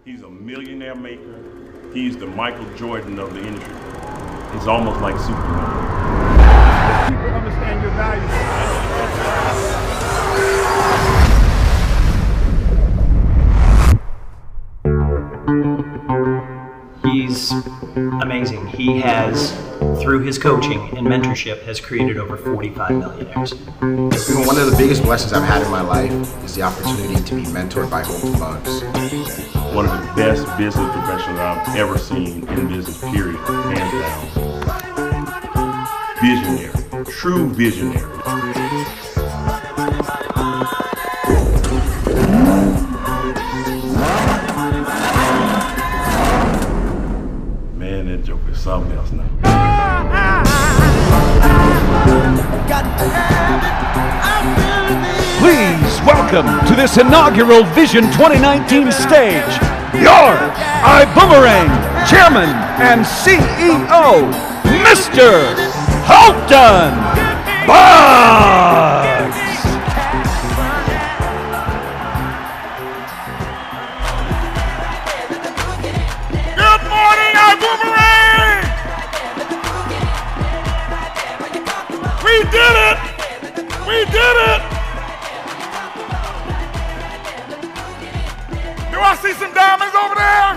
He's a millionaire maker. He's the Michael Jordan of the industry. He's almost like Superman. People understand your value. He's amazing. He has, through his coaching and mentorship, has created over 45 millionaires. One of the biggest blessings I've had in my life is the opportunity to be mentored by Holton. One of the best business professionals I've ever seen in business, period, hands down. Visionary, true visionary. Man, that joke is something else now. Please welcome to this inaugural Vision 2019 stage, your ibuumerang Chairman and CEO, Mr. Holton Buggs. Good morning, ibuumerang! We did it! We did it! Do I see some diamonds over there?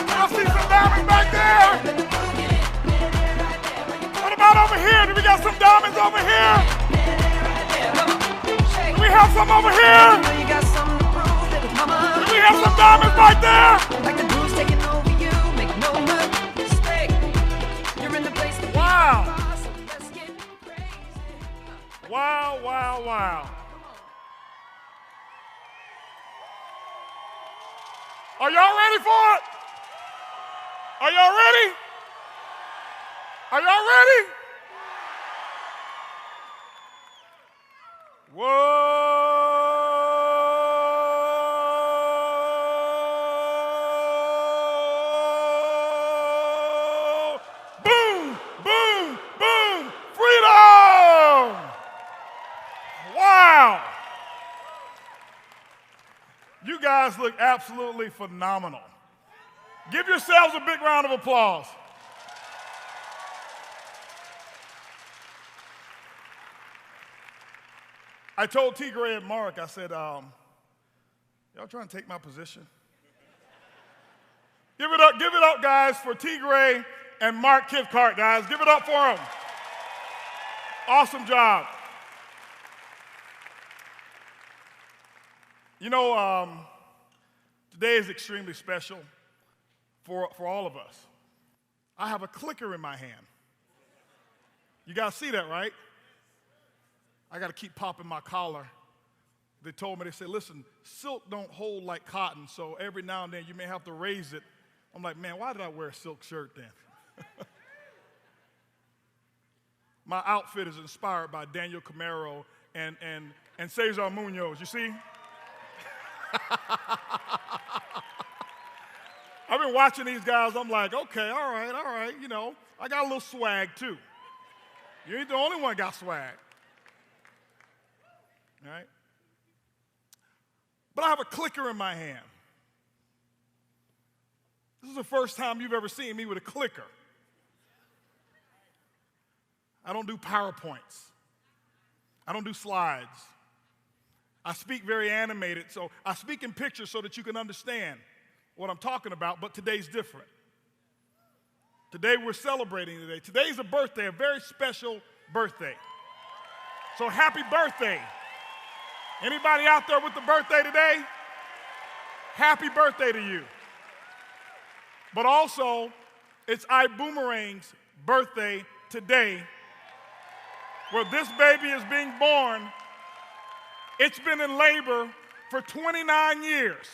Do I see some diamonds back there? What about over here? Do we got some diamonds over here? Do we have some over here? Do we have some diamonds right there? Wow. Wow, wow, wow. Are y'all ready for it? Are y'all ready? Are y'all ready? Whoa. Boom, boom, boom. Freedom. Wow. You guys look absolutely phenomenal. Give yourselves a big round of applause. I told T. Gray and Mark, I said, y'all trying to take my position? Give it up, guys, for T. Gray and Mark Kithcart, guys. Give it up for them. Awesome job. You know, today is extremely special for all of us. I have a clicker in my hand. You guys see that, right? I got to keep popping my collar. They told me, they said, listen, silk don't hold like cotton, so every now and then you may have to raise it. I'm like, man, why did I wear a silk shirt then? My outfit is inspired by Daniel Camaro and Cesar Munoz, you see? I've been watching these guys, I'm like, okay, all right, you know, I got a little swag too. You ain't the only one got swag. All right? But I have a clicker in my hand. This is the first time you've ever seen me with a clicker. I don't do PowerPoints. I don't do slides. I speak very animated, so I speak in pictures so that you can understand what I'm talking about, but today's different. Today we're celebrating today. Today's a birthday, a very special birthday. So happy birthday. Anybody out there with the birthday today? Happy birthday to you. But also, it's ibuumerang's birthday today, where this baby is being born. It's been in labor for 29 years.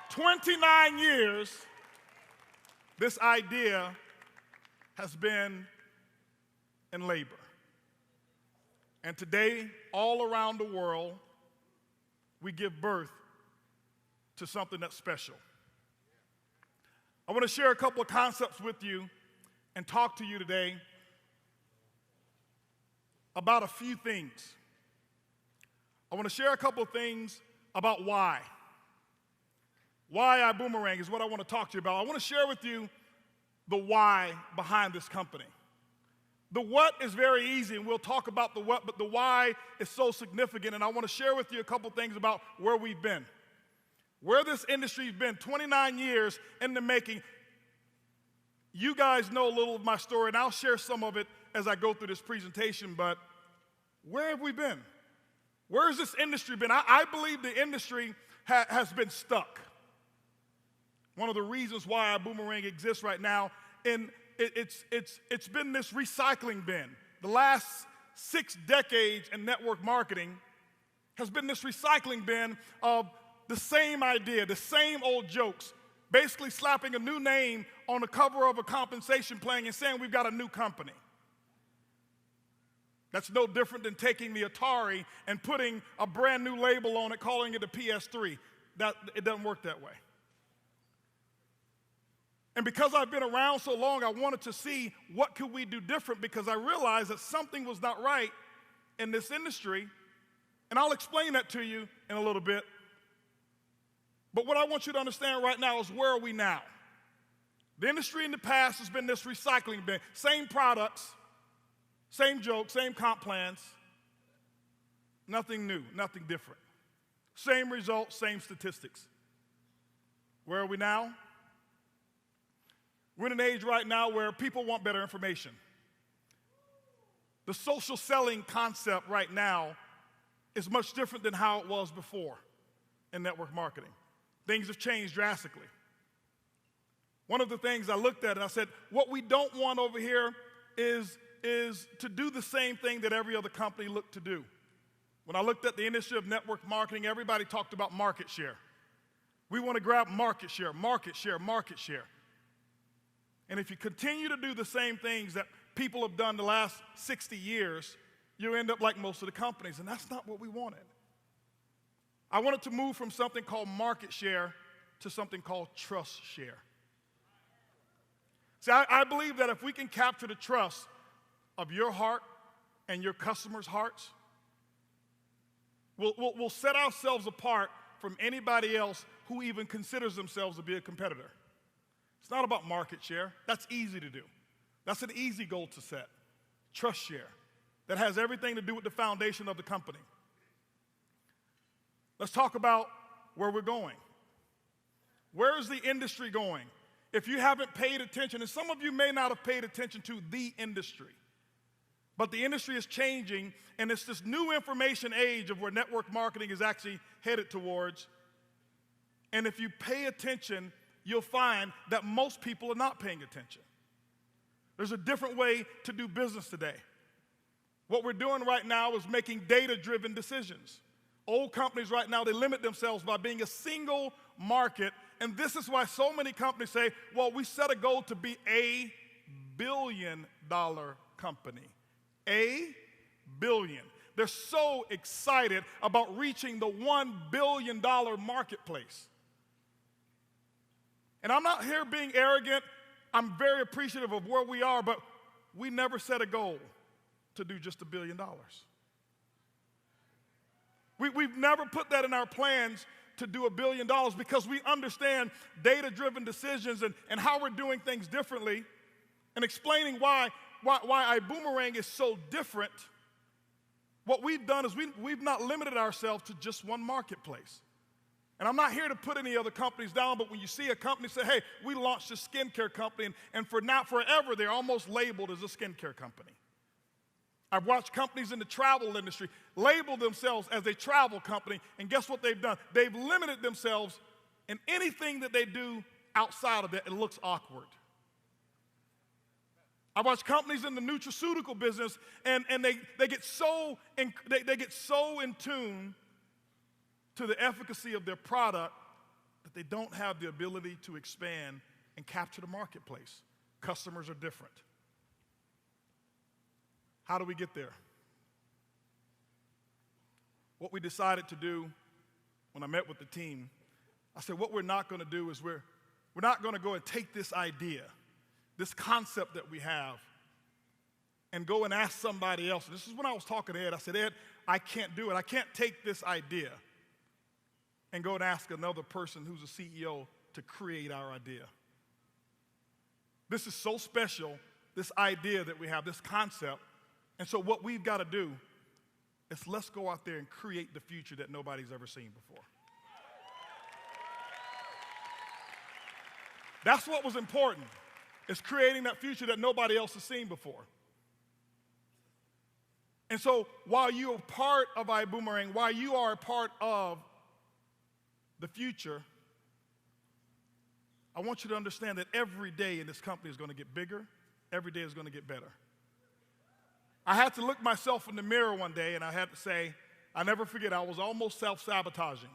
29 years, this idea has been in labor. And today, all around the world, we give birth to something that's special. I want to share a couple of concepts with you and talk to you today about a few things. I want to share a couple of things about why. Why ibuumerang is what I want to talk to you about. I want to share with you the why behind this company. The what is very easy, and we'll talk about the what, but the why is so significant, and I want to share with you a couple things about where we've been. Where this industry's been, 29 years in the making. You guys know a little of my story, and I'll share some of it as I go through this presentation, but where have we been? Where has this industry been? I believe the industry has been stuck. One of the reasons why ibuumerang exists right now, and it's been this recycling bin. The last 6 decades in network marketing has been this recycling bin of the same idea, the same old jokes, basically slapping a new name on the cover of a compensation plan and saying we've got a new company. That's no different than taking the Atari and putting a brand new label on it, calling it a PS3. It doesn't work that way. And because I've been around so long, I wanted to see what could we do different, because I realized that something was not right in this industry, and I'll explain that to you in a little bit. But what I want you to understand right now is, where are we now? The industry in the past has been this recycling bin. Same products, same jokes, same comp plans. Nothing new, nothing different. Same results, same statistics. Where are we now? We're in an age right now where people want better information. The social selling concept right now is much different than how it was before in network marketing. Things have changed drastically. One of the things I looked at and I said, what we don't want over here is to do the same thing that every other company looked to do. When I looked at the industry of network marketing, everybody talked about market share. We want to grab market share, market share, market share. And if you continue to do the same things that people have done the last 60 years, you end up like most of the companies, and that's not what we wanted. I wanted to move from something called market share to something called trust share. See, I believe that if we can capture the trust of your heart and your customers' hearts, we'll set ourselves apart from anybody else who even considers themselves to be a competitor. It's not about market share. That's easy to do. That's an easy goal to set. Trust share. That has everything to do with the foundation of the company. Let's talk about where we're going. Where is the industry going? If you haven't paid attention, and some of you may not have paid attention to the industry, but the industry is changing, and it's this new information age of where network marketing is actually headed towards. And if you pay attention, you'll find that most people are not paying attention. There's a different way to do business today. What we're doing right now is making data-driven decisions. Old companies right now, they limit themselves by being a single market, and this is why so many companies say, well, we set a goal to be a billion-dollar company. A billion. They're so excited about reaching the $1 billion marketplace. And I'm not here being arrogant. I'm very appreciative of where we are, but we never set a goal to do just $1 billion. We've never put that in our plans to do $1 billion, because we understand data-driven decisions and how we're doing things differently, and explaining why ibuumerang is so different. What we've done is we've not limited ourselves to just one marketplace. And I'm not here to put any other companies down, but when you see a company say, hey, we launched a skincare company, and for now, forever, they're almost labeled as a skincare company. I've watched companies in the travel industry label themselves as a travel company, and guess what they've done? They've limited themselves in anything that they do outside of that. It looks awkward. I watch companies in the nutraceutical business, and they get so in tune to the efficacy of their product that they don't have the ability to expand and capture the marketplace. Customers are different. How do we get there? What we decided to do when I met with the team, I said, what we're not going to do is we're not going to go and take this idea, this concept that we have, and go and ask somebody else. And this is when I was talking to Ed. I said, Ed, I can't do it. I can't take this idea and go and ask another person who's a CEO to create our idea. This is so special, this idea that we have, this concept. And so what we've got to do is let's go out there and create the future that nobody's ever seen before. That's what was important, is creating that future that nobody else has seen before. And so while you are part of ibuumerang, while you are a part of the future, I want you to understand that every day in this company is going to get bigger. Every day is going to get better. I had to look myself in the mirror one day and I had to say, I never forget, I was almost self-sabotaging.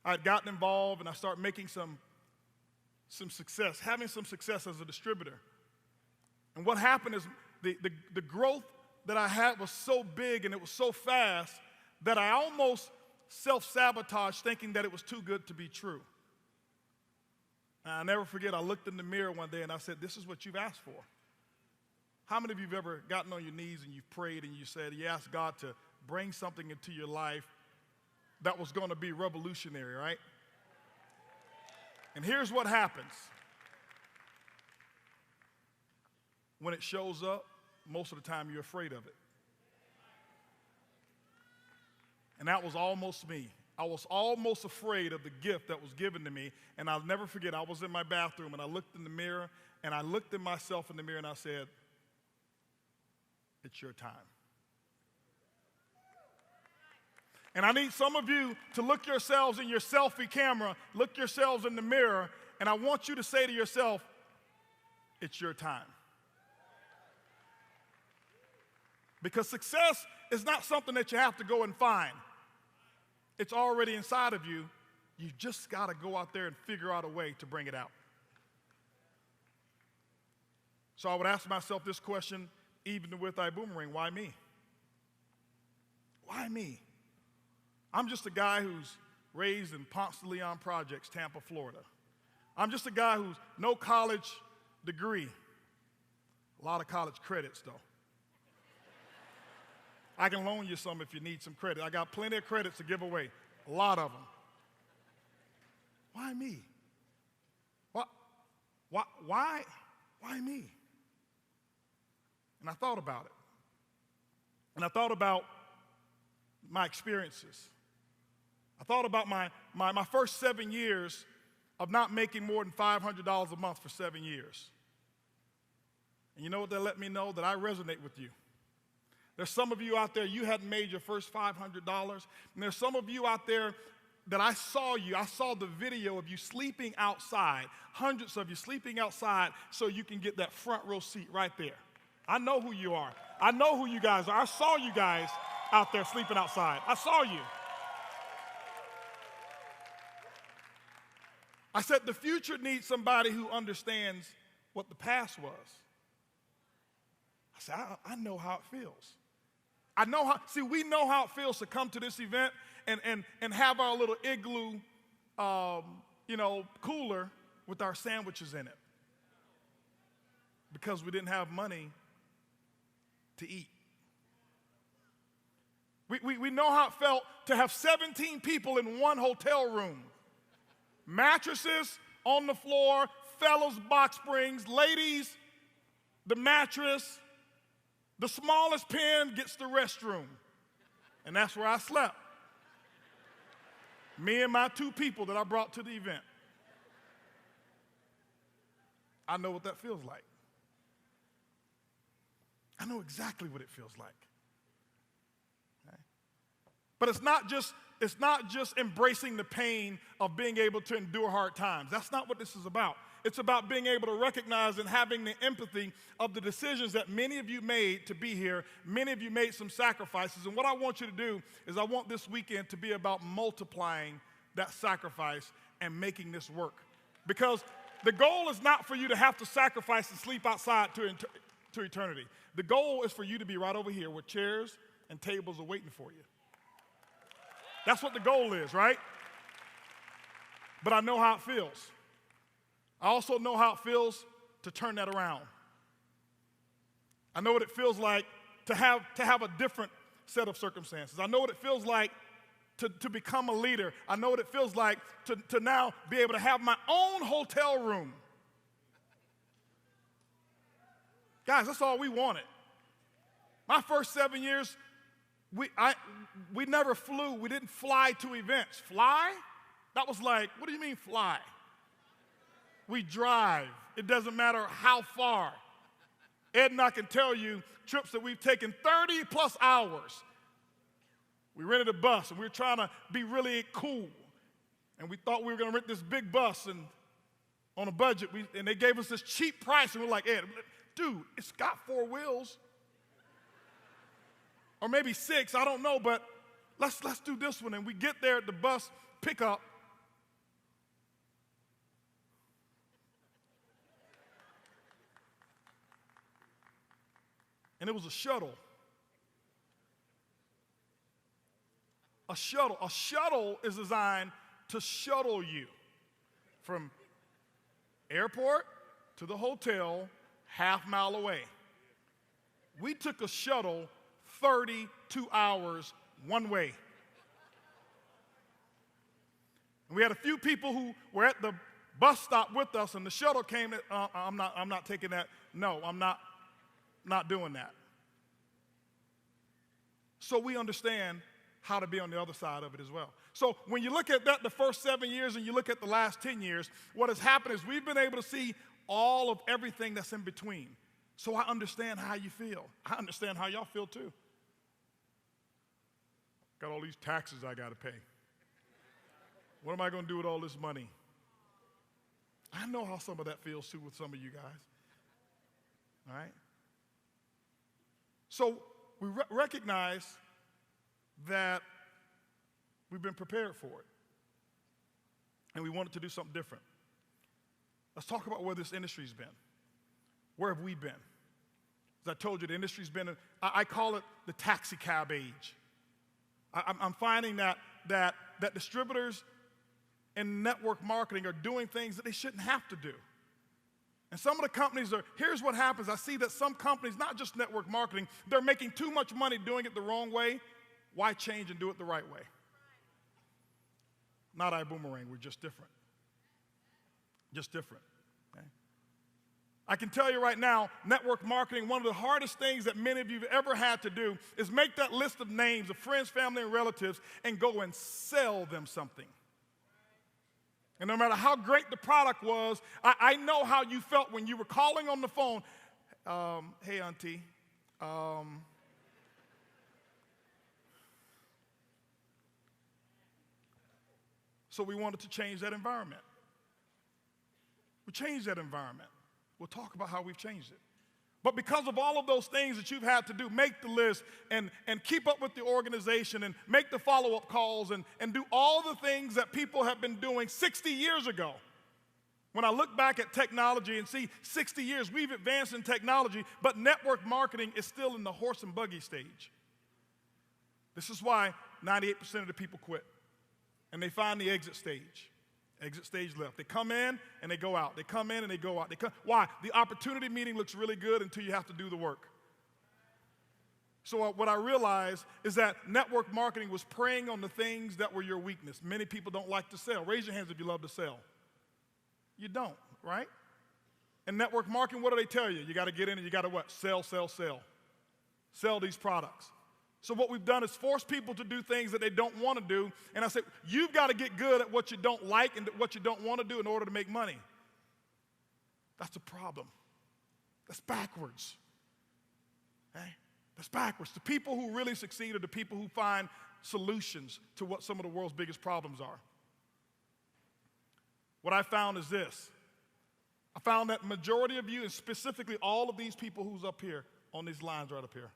I had gotten involved and I started making some success, having some success as a distributor. And what happened is the growth that I had was so big and it was so fast that I almost self-sabotaged, thinking that it was too good to be true. And I'll never forget, I looked in the mirror one day and I said, this is what you've asked for. How many of you have ever gotten on your knees and you've prayed and you said, you asked God to bring something into your life that was going to be revolutionary, right? And here's what happens. When it shows up, most of the time you're afraid of it. And that was almost me. I was almost afraid of the gift that was given to me. And I'll never forget, I was in my bathroom and I looked in the mirror and I looked at myself in the mirror and I said, it's your time. And I need some of you to look yourselves in your selfie camera, look yourselves in the mirror, and I want you to say to yourself, it's your time. Because success is not something that you have to go and find. It's already inside of you. You just got to go out there and figure out a way to bring it out. So I would ask myself this question, even with ibuumerang, why me? Why me? I'm just a guy who's raised in Ponce de Leon Projects, Tampa, Florida. I'm just a guy who's no college degree. A lot of college credits, though. I can loan you some if you need some credit. I got plenty of credits to give away, a lot of them. Why me? Why me? And I thought about it. And I thought about my experiences. I thought about my first 7 years of not making more than $500 a month for 7 years. And you know what that let me know? That I resonate with you. There's some of you out there, you hadn't made your first $500. And there's some of you out there that I saw the video of you sleeping outside, hundreds of you sleeping outside so you can get that front row seat right there. I know who you are. I know who you guys are. I saw you guys out there sleeping outside. I saw you. I said the future needs somebody who understands what the past was. I said, I know how it feels. We know how it feels to come to this event and have our little igloo, cooler with our sandwiches in it. Because we didn't have money to eat. We know how it felt to have 17 people in one hotel room. Mattresses on the floor, fellas box springs, ladies, the mattress, the smallest pen gets the restroom. And that's where I slept. Me and my 2 people that I brought to the event. I know what that feels like. I know exactly what it feels like. Okay? But it's not just embracing the pain of being able to endure hard times. That's not what this is about. It's about being able to recognize and having the empathy of the decisions that many of you made to be here. Many of you made some sacrifices. And what I want you to do is I want this weekend to be about multiplying that sacrifice and making this work. Because the goal is not for you to have to sacrifice and sleep outside to eternity. The goal is for you to be right over here where chairs and tables are waiting for you. That's what the goal is, right? But I know how it feels. I also know how it feels to turn that around. I know what it feels like to have a different set of circumstances. I know what it feels like to become a leader. I know what it feels like to now be able to have my own hotel room. Guys, that's all we wanted. My first 7 years, we never flew. We didn't fly to events. Fly? That was like, what do you mean fly? We drive. It doesn't matter how far. Ed and I can tell you trips that we've taken 30 plus hours. We rented a bus and we were trying to be really cool. And we thought we were going to rent this big bus and on a budget. And they gave us this cheap price and we're like, Ed, dude, it's got 4 wheels. Or maybe 6, I don't know, but let's do this one. And we get there at the bus pickup. And it was a shuttle. A shuttle. A shuttle is designed to shuttle you from airport to the hotel half-mile away. We took a shuttle 32 hours one way. And we had a few people who were at the bus stop with us, and the shuttle came. I'm not taking that. No, I'm not doing that. So we understand how to be on the other side of it as well. So when you look at that, the first 7 years, and you look at the last 10 years, what has happened is we've been able to see all of everything that's in between. So I understand how you feel. I understand how y'all feel too. Got all these taxes I got to pay. What am I going to do with all this money? I know how some of that feels too with some of you guys. All right? So we recognize that we've been prepared for it. And we wanted to do something different. Let's talk about where this industry's been. Where have we been? As I told you, the industry's been, I call it the taxi cab age. I'm finding that distributors and network marketing are doing things that they shouldn't have to do. And some of the companies here's what happens. I see that some companies, not just network marketing, they're making too much money doing it the wrong way. Why change and do it the right way? Not ibuumerang, we're just different. Just different. Okay? I can tell you right now, network marketing, one of the hardest things that many of you have ever had to do is make that list of names of friends, family, and relatives and go and sell them something. And no matter how great the product was, I know how you felt when you were calling on the phone. Hey, auntie. So we wanted to change that environment. We changed that environment. We'll talk about how we've changed it. But because of all of those things that you've had to do, make the list and keep up with the organization and make the follow-up calls and do all the things that people have been doing 60 years ago. When I look back at technology and see 60 years, we've advanced in technology, but network marketing is still in the horse and buggy stage. This is why 98% of the people quit. And they find the exit stage. Exit stage left. They come in and they go out. They come in and they go out. Why? The opportunity meeting looks really good until you have to do the work. So what I realized is that network marketing was preying on the things that were your weakness. Many people don't like to sell. Raise your hands if you love to sell. You don't, right? And network marketing, what do they tell you? You got to get in and you got to what? Sell, sell, sell. Sell these products. So what we've done is force people to do things that they don't want to do. And I said, you've got to get good at what you don't like and what you don't want to do in order to make money. That's a problem. That's backwards. Okay? That's backwards. The people who really succeed are the people who find solutions to what some of the world's biggest problems are. What I found is this. I found that majority of you, and specifically all of these people who's up here on these lines right up here,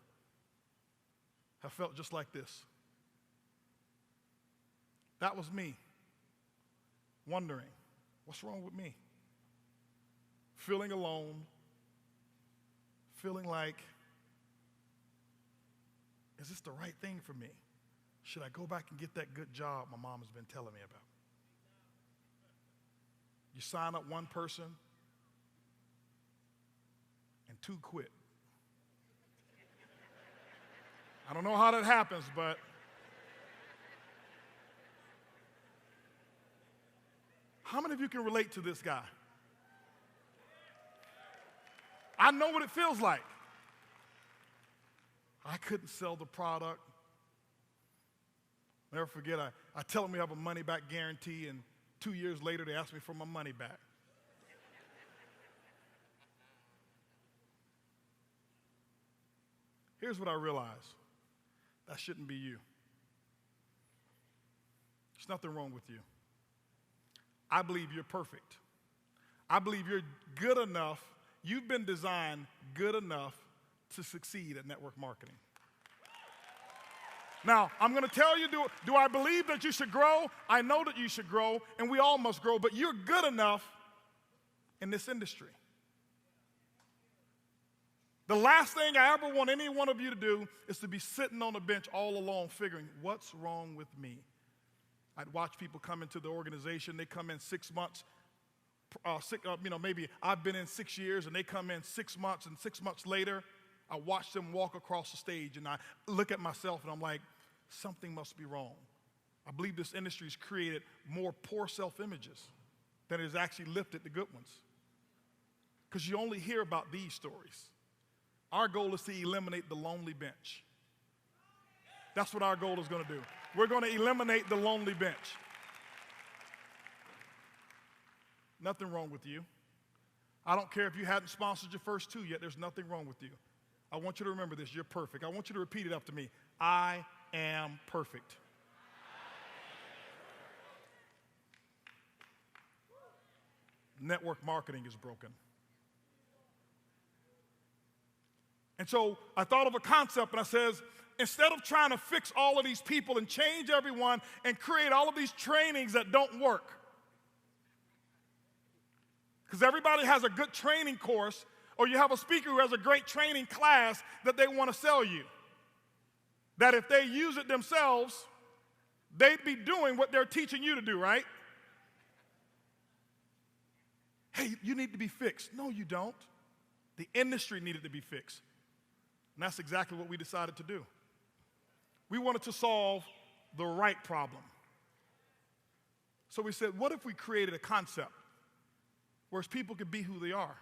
have felt just like this. That was me, wondering, what's wrong with me? Feeling alone, feeling like, is this the right thing for me? Should I go back and get that good job my mom has been telling me about? You sign up one person, and 2 quit. I don't know how that happens, but How many of you can relate to this guy? I know what it feels like. I couldn't sell the product. Never forget, I tell them we have a money-back guarantee, and 2 years later, they ask me for my money back. Here's what I realized. That shouldn't be you. There's nothing wrong with you. I believe you're perfect. I believe you're good enough. You've been designed good enough to succeed at network marketing. Now, I'm going to tell you, do I believe that you should grow? I know that you should grow, and we all must grow, but you're good enough in this industry. The last thing I ever want any one of you to do is to be sitting on the bench all alone figuring, what's wrong with me? I'd watch people come into the organization. They come in 6 months. Maybe I've been in 6 years, and they come in 6 months, and 6 months later, I watch them walk across the stage, and I look at myself, and I'm like, something must be wrong. I believe this industry's created more poor self-images than it has actually lifted the good ones. Because you only hear about these stories. Our goal is to eliminate the lonely bench. That's what our goal is going to do. We're going to eliminate the lonely bench. Nothing wrong with you. I don't care if you hadn't sponsored your first 2 yet. There's nothing wrong with you. I want you to remember this. You're perfect. I want you to repeat it after me. I am perfect. Network marketing is broken. And so I thought of a concept, and I says, instead of trying to fix all of these people and change everyone and create all of these trainings that don't work, because everybody has a good training course, or you have a speaker who has a great training class that they want to sell you, that if they use it themselves, they'd be doing what they're teaching you to do, right? Hey, you need to be fixed. No, you don't. The industry needed to be fixed. And that's exactly what we decided to do. We wanted to solve the right problem. So we said, what if we created a concept where people could be who they are?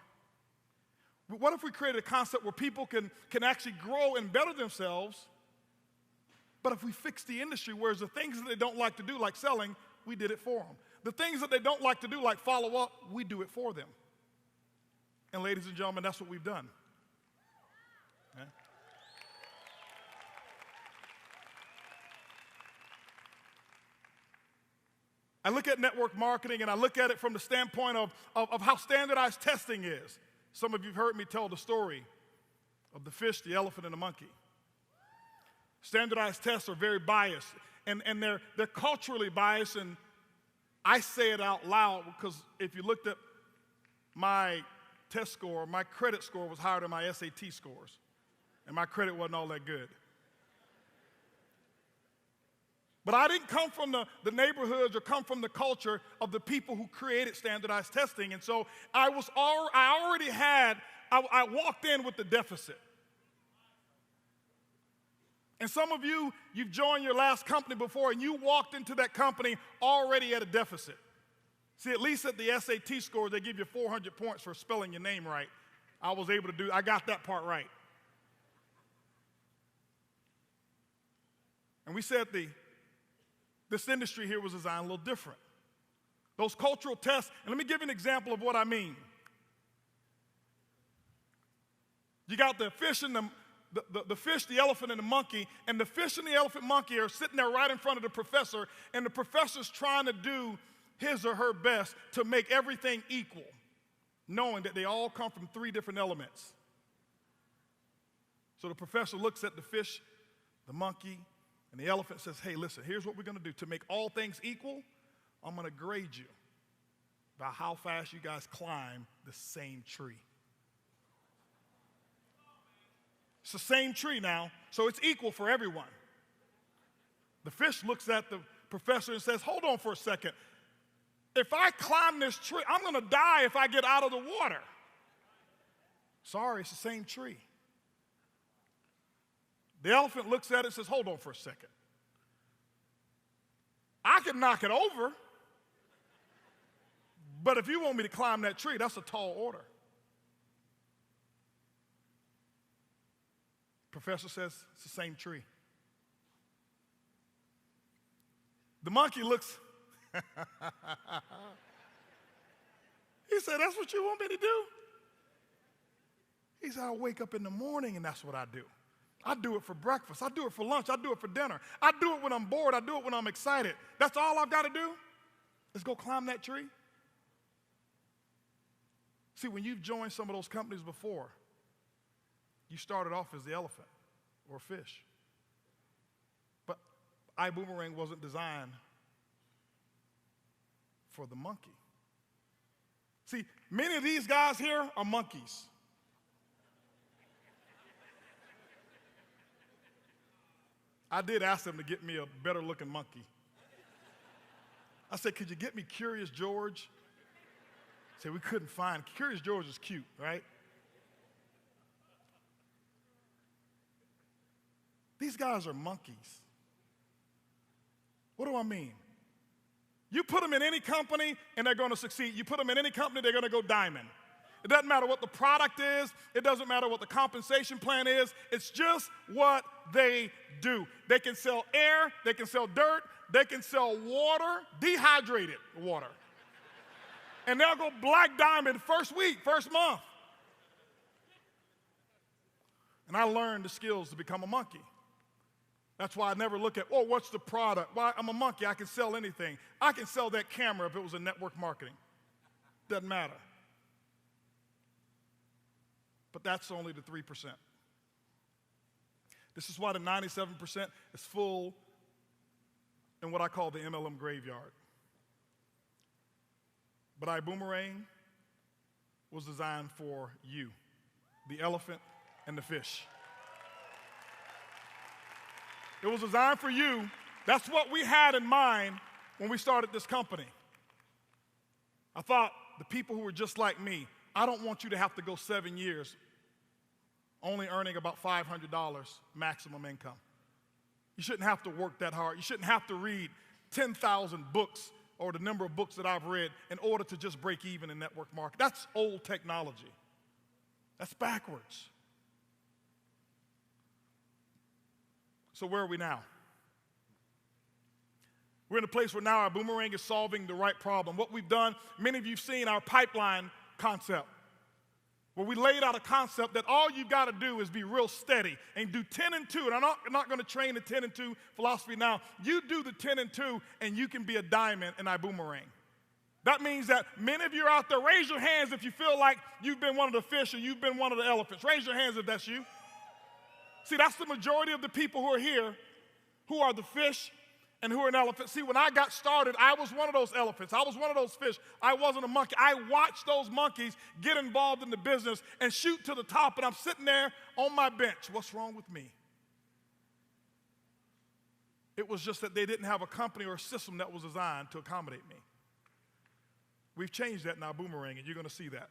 What if we created a concept where people can actually grow and better themselves, but if we fix the industry, whereas the things that they don't like to do, like selling, we did it for them. The things that they don't like to do, like follow up, we do it for them. And ladies and gentlemen, that's what we've done. Okay? I look at network marketing, and I look at it from the standpoint of how standardized testing is. Some of you have heard me tell the story of the fish, the elephant, and the monkey. Standardized tests are very biased, and they're culturally biased, and I say it out loud because if you looked at my test score, my credit score was higher than my SAT scores, and my credit wasn't all that good. But I didn't come from the neighborhoods or come from the culture of the people who created standardized testing. And so I walked in with the deficit. And some of you, you've joined your last company before, and you walked into that company already at a deficit. See, at least at the SAT score, they give you 400 points for spelling your name right. I got that part right. And we said this industry here was designed a little different. Those cultural tests, and let me give you an example of what I mean. You got the fish and the fish, the elephant, and the monkey, and the fish and the elephant monkey are sitting there right in front of the professor, and the professor's trying to do his or her best to make everything equal, knowing that they all come from 3 different elements. So the professor looks at the fish, the monkey, and the elephant, says, hey, listen, here's what we're going to do. To make all things equal, I'm going to grade you by how fast you guys climb the same tree. It's the same tree now, so it's equal for everyone. The fish looks at the professor and says, hold on for a second. If I climb this tree, I'm going to die if I get out of the water. Sorry, it's the same tree. The elephant looks at it and says, hold on for a second. I can knock it over. But if you want me to climb that tree, that's a tall order. Professor says it's the same tree. The monkey looks, he said, that's what you want me to do? He said, I wake up in the morning and that's what I do. I do it for breakfast. I do it for lunch. I do it for dinner. I do it when I'm bored. I do it when I'm excited. That's all I've got to do is go climb that tree. See, when you've joined some of those companies before, you started off as the elephant or fish. But ibuumerang wasn't designed for the monkey. See, many of these guys here are monkeys. I did ask them to get me a better looking monkey. I said, could you get me Curious George? Said we couldn't find. Curious George is cute, right? These guys are monkeys. What do I mean? You put them in any company and they're going to succeed. You put them in any company, they're going to go diamond. It doesn't matter what the product is. It doesn't matter what the compensation plan is. It's just what they do. They can sell air. They can sell dirt. They can sell water, dehydrated water. And they'll go black diamond first week, first month. And I learned the skills to become a monkey. That's why I never look at, oh, what's the product? Well, I'm a monkey. I can sell anything. I can sell that camera if it was in network marketing. Doesn't matter. But that's only the 3%. This is why the 97% is full in what I call the MLM graveyard. But ibuumerang was designed for you, the elephant and the fish. It was designed for you. That's what we had in mind when we started this company. I thought the people who were just like me, I don't want you to have to go 7 years only earning about $500 maximum income. You shouldn't have to work that hard. You shouldn't have to read 10,000 books or the number of books that I've read in order to just break even in network marketing. That's old technology. That's backwards. So where are we now? We're in a place where now our ibuumerang is solving the right problem. What we've done, many of you have seen our pipeline concept, where we laid out a concept that all you got to do is be real steady and do 10 and 2. And I'm not going to train the 10 and 2 philosophy now. You do the 10 and 2 and you can be a diamond in ibuumerang. That means that many of you are out there. Raise your hands if you feel like you've been one of the fish or you've been one of the elephants. Raise your hands if that's you. See, that's the majority of the people who are here who are the fish and who are an elephant. See, when I got started, I was one of those elephants. I was one of those fish. I wasn't a monkey. I watched those monkeys get involved in the business and shoot to the top, and I'm sitting there on my bench. What's wrong with me? It was just that they didn't have a company or a system that was designed to accommodate me. We've changed that in our ibuumerang, and you're going to see that.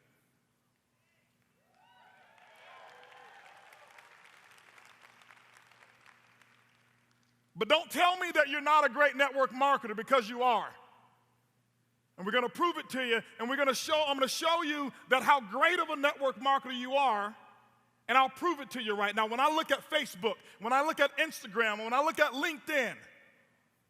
But don't tell me that you're not a great network marketer, because you are. And we're going to prove it to you, and I'm going to show you that how great of a network marketer you are, and I'll prove it to you right now. When I look at Facebook, when I look at Instagram, when I look at LinkedIn,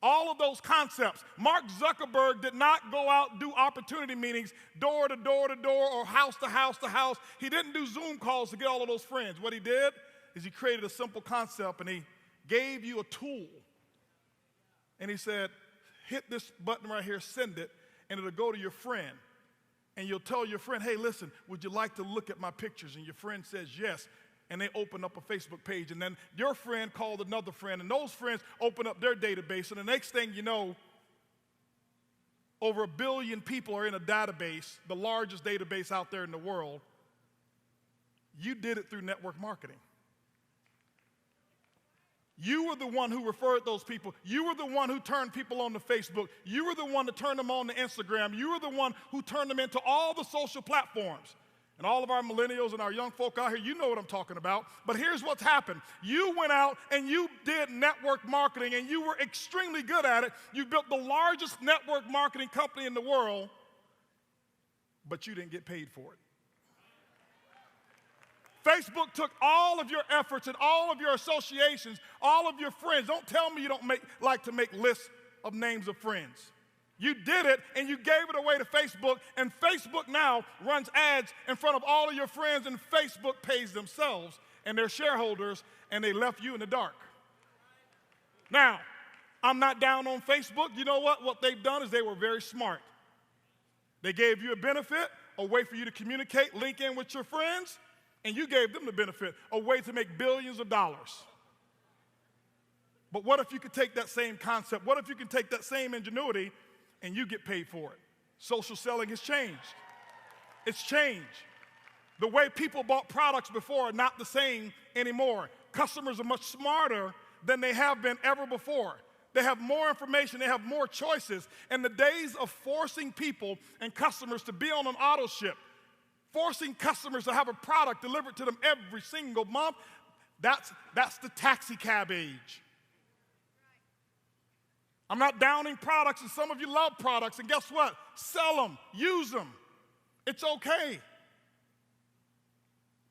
all of those concepts, Mark Zuckerberg did not go out and do opportunity meetings door to door to door or house to house to house. He didn't do Zoom calls to get all of those friends. What he did is he created a simple concept, and he gave you a tool. And he said, hit this button right here, send it, and it'll go to your friend. And you'll tell your friend, hey, listen, would you like to look at my pictures? And your friend says yes. And they open up a Facebook page. And then your friend called another friend. And those friends open up their database. And the next thing you know, over 1 billion people are in a database, the largest database out there in the world. You did it through network marketing. You were the one who referred those people. You were the one who turned people on to Facebook. You were the one to turn them on to Instagram. You were the one who turned them into all the social platforms. And all of our millennials and our young folk out here, you know what I'm talking about. But here's what's happened. You went out and you did network marketing, and you were extremely good at it. You built the largest network marketing company in the world. but you didn't get paid for it. Facebook took all of your efforts and all of your associations, all of your friends. Don't tell me you don't like to make lists of names of friends. You did it, and you gave it away to Facebook, and Facebook now runs ads in front of all of your friends, and Facebook pays themselves and their shareholders, and they left you in the dark. Now, I'm not down on Facebook. You know what? What they've done is they were very smart. They gave you a benefit, a way for you to communicate, link in with your friends, and you gave them the benefit, a way to make billions of dollars. But what if you could take that same concept? What if you can take that same ingenuity and you get paid for it? Social selling has changed. It's changed. The way people bought products before are not the same anymore. Customers are much smarter than they have been ever before. They have more information, they have more choices. And the days of forcing people and customers to be on an auto ship, forcing customers to have a product delivered to them every single month, that's the taxi cab age. I'm not downing products, and some of you love products, and guess what? Sell them, use them. It's okay.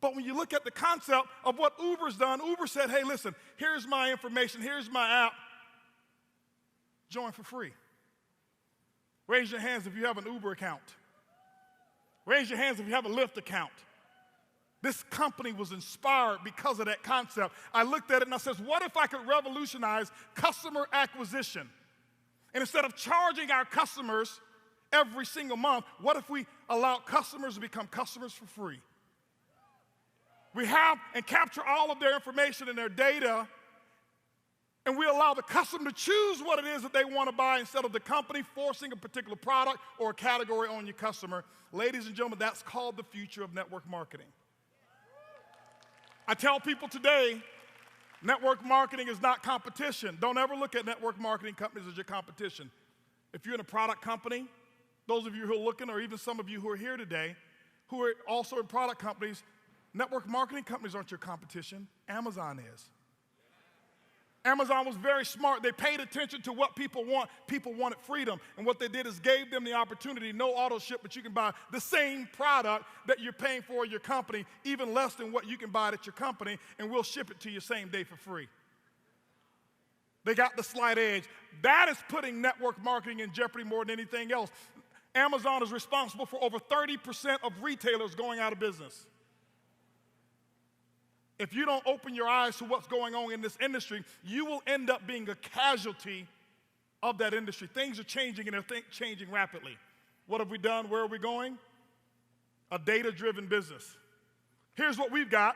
But when you look at the concept of what Uber's done, Uber said, hey, listen, here's my information, here's my app. Join for free. Raise your hands if you have an Uber account. Raise your hands if you have a Lyft account. This company was inspired because of that concept. I looked at it and I said, what if I could revolutionize customer acquisition? And instead of charging our customers every single month, what if we allow customers to become customers for free? We have and capture all of their information and their data, and we allow the customer to choose what it is that they want to buy instead of the company forcing a particular product or a category on your customer. Ladies and gentlemen, that's called the future of network marketing. I tell people today, network marketing is not competition. Don't ever look at network marketing companies as your competition. If you're in a product company, those of you who are looking, or even some of you who are here today, who are also in product companies, network marketing companies aren't your competition. Amazon is. Amazon was very smart. They paid attention to what people want. People wanted freedom. And what they did is gave them the opportunity, no auto ship, but you can buy the same product that you're paying for at your company, even less than what you can buy at your company, and we'll ship it to you same day for free. They got the slight edge. That is putting network marketing in jeopardy more than anything else. Amazon is responsible for over 30% of retailers going out of business. If you don't open your eyes to what's going on in this industry, you will end up being a casualty of that industry. Things are changing, and they're changing rapidly. What have we done? Where are we going? A data-driven business. Here's what we've got.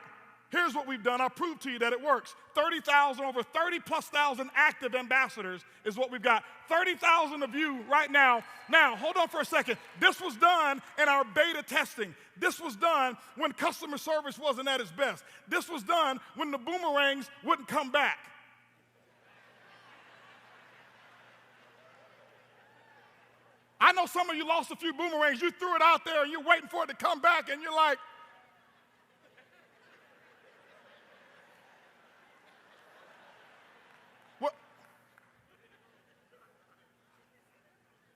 Here's what we've done. I'll prove to you that it works. 30,000, over 30,000+ active ambassadors is what we've got. 30,000 of you right now. Now, hold on for a second. This was done in our beta testing. This was done when customer service wasn't at its best. This was done when the boomerangs wouldn't come back. I know some of you lost a few boomerangs. You threw it out there and you're waiting for it to come back, and you're like,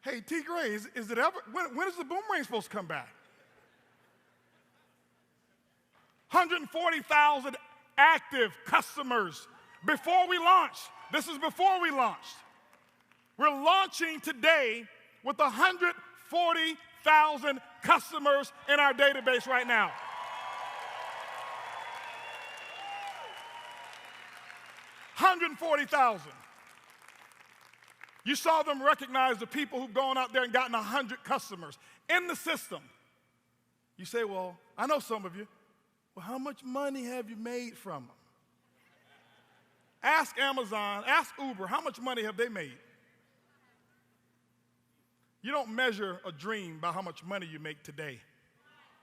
hey, T. Gray, is it ever, when is the boomerang supposed to come back? 140,000 active customers before we launched. This is before we launched. We're launching today with 140,000 customers in our database right now. $140,000. You saw them recognize the people who've gone out there and gotten 100 customers in the system. You say, well, I know some of you. Well, how much money have you made from them? Ask Amazon, ask Uber, how much money have they made? You don't measure a dream by how much money you make today.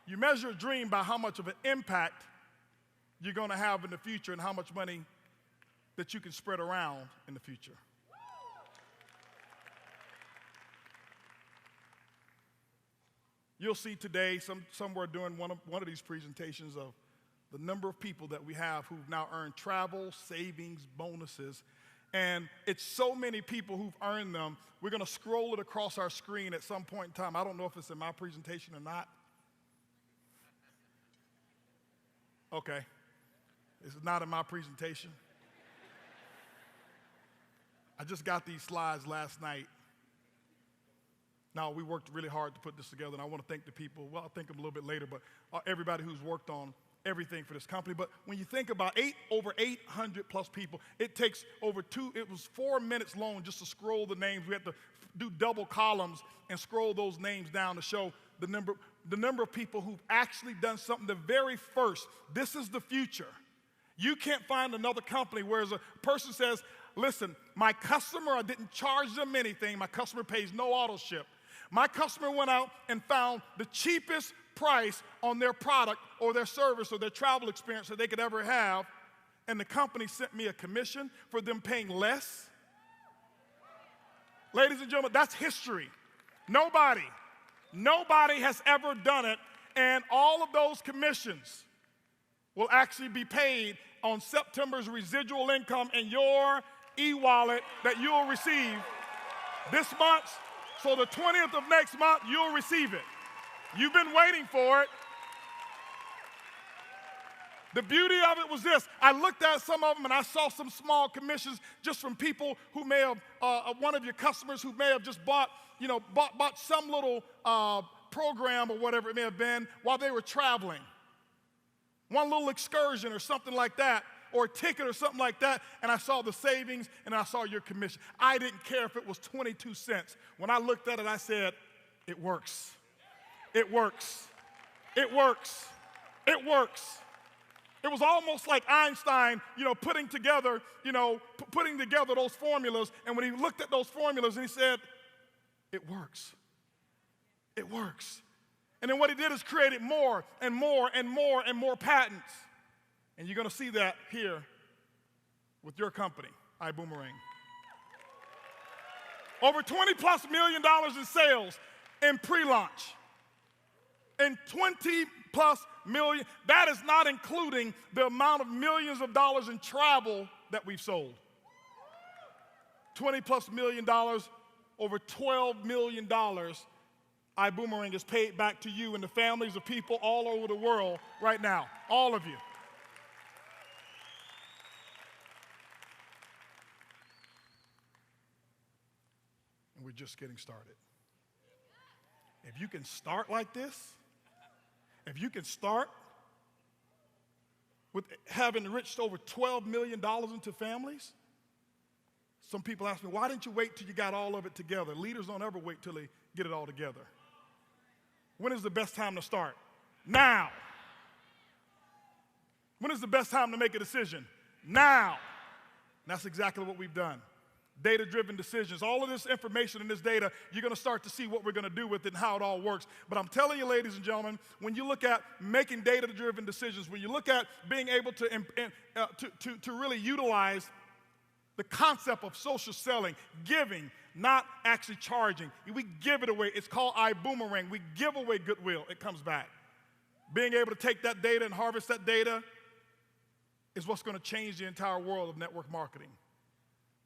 You measure a dream by how much of an impact you're going to have in the future and how much money that you can spread around in the future. You'll see today, somewhere during one of these presentations, of the number of people that we have who've now earned travel, savings, bonuses, And it's so many people who've earned them. We're going to scroll it across our screen at some point in time. I don't know if it's in my presentation or not. Okay. This is not in my presentation. I just got these slides last night. Now, we worked really hard to put this together, and I want to thank the people. Well, I'll thank them a little bit later, but everybody who's worked on everything for this company. But when you think about over 800 plus people, it takes it was 4 minutes long just to scroll the names. We had to do double columns and scroll those names down to show the number of people who've actually done something the very first. This is the future. You can't find another company where a person says, listen, my customer, I didn't charge them anything. My customer pays no auto ship. My customer went out and found the cheapest price on their product or their service or their travel experience that they could ever have, and the company sent me a commission for them paying less. Ladies and gentlemen, that's history. Nobody has ever done it, and all of those commissions will actually be paid on September's residual income in your e-wallet that you'll receive this month. So the 20th of next month, you'll receive it. You've been waiting for it. The beauty of it was this. I looked at some of them and I saw some small commissions just from people who may have, one of your customers who may have just bought some little program or whatever it may have been while they were traveling. One little excursion or something like that, or a ticket or something like that, and I saw the savings and I saw your commission. I didn't care if it was 22 cents. When I looked at it, I said, it works. It works. It works. It works. It was almost like Einstein, putting together those formulas, and when he looked at those formulas and he said, it works. It works. And then what he did is created more and more and more and more patents. And you're going to see that here with your company, ibuumerang. Over $20+ million in sales in pre-launch. And $20+ million, that is not including the amount of millions of dollars in travel that we've sold. $20+ million, over $12 million, ibuumerang is paid back to you and the families of people all over the world right now, all of you. And we're just getting started. If you can start like this, if you can start with having enriched over $12 million into families, some people ask me, why didn't you wait till you got all of it together? Leaders don't ever wait till they get it all together. When is the best time to start? Now. When is the best time to make a decision? Now. And that's exactly what we've done. Data-driven decisions. All of this information and this data, you're going to start to see what we're going to do with it and how it all works. But I'm telling you, ladies and gentlemen, when you look at making data-driven decisions, when you look at being able to really utilize the concept of social selling, giving, not actually charging. We give it away. It's called ibuumerang. We give away goodwill. It comes back. Being able to take that data and harvest that data is what's going to change the entire world of network marketing.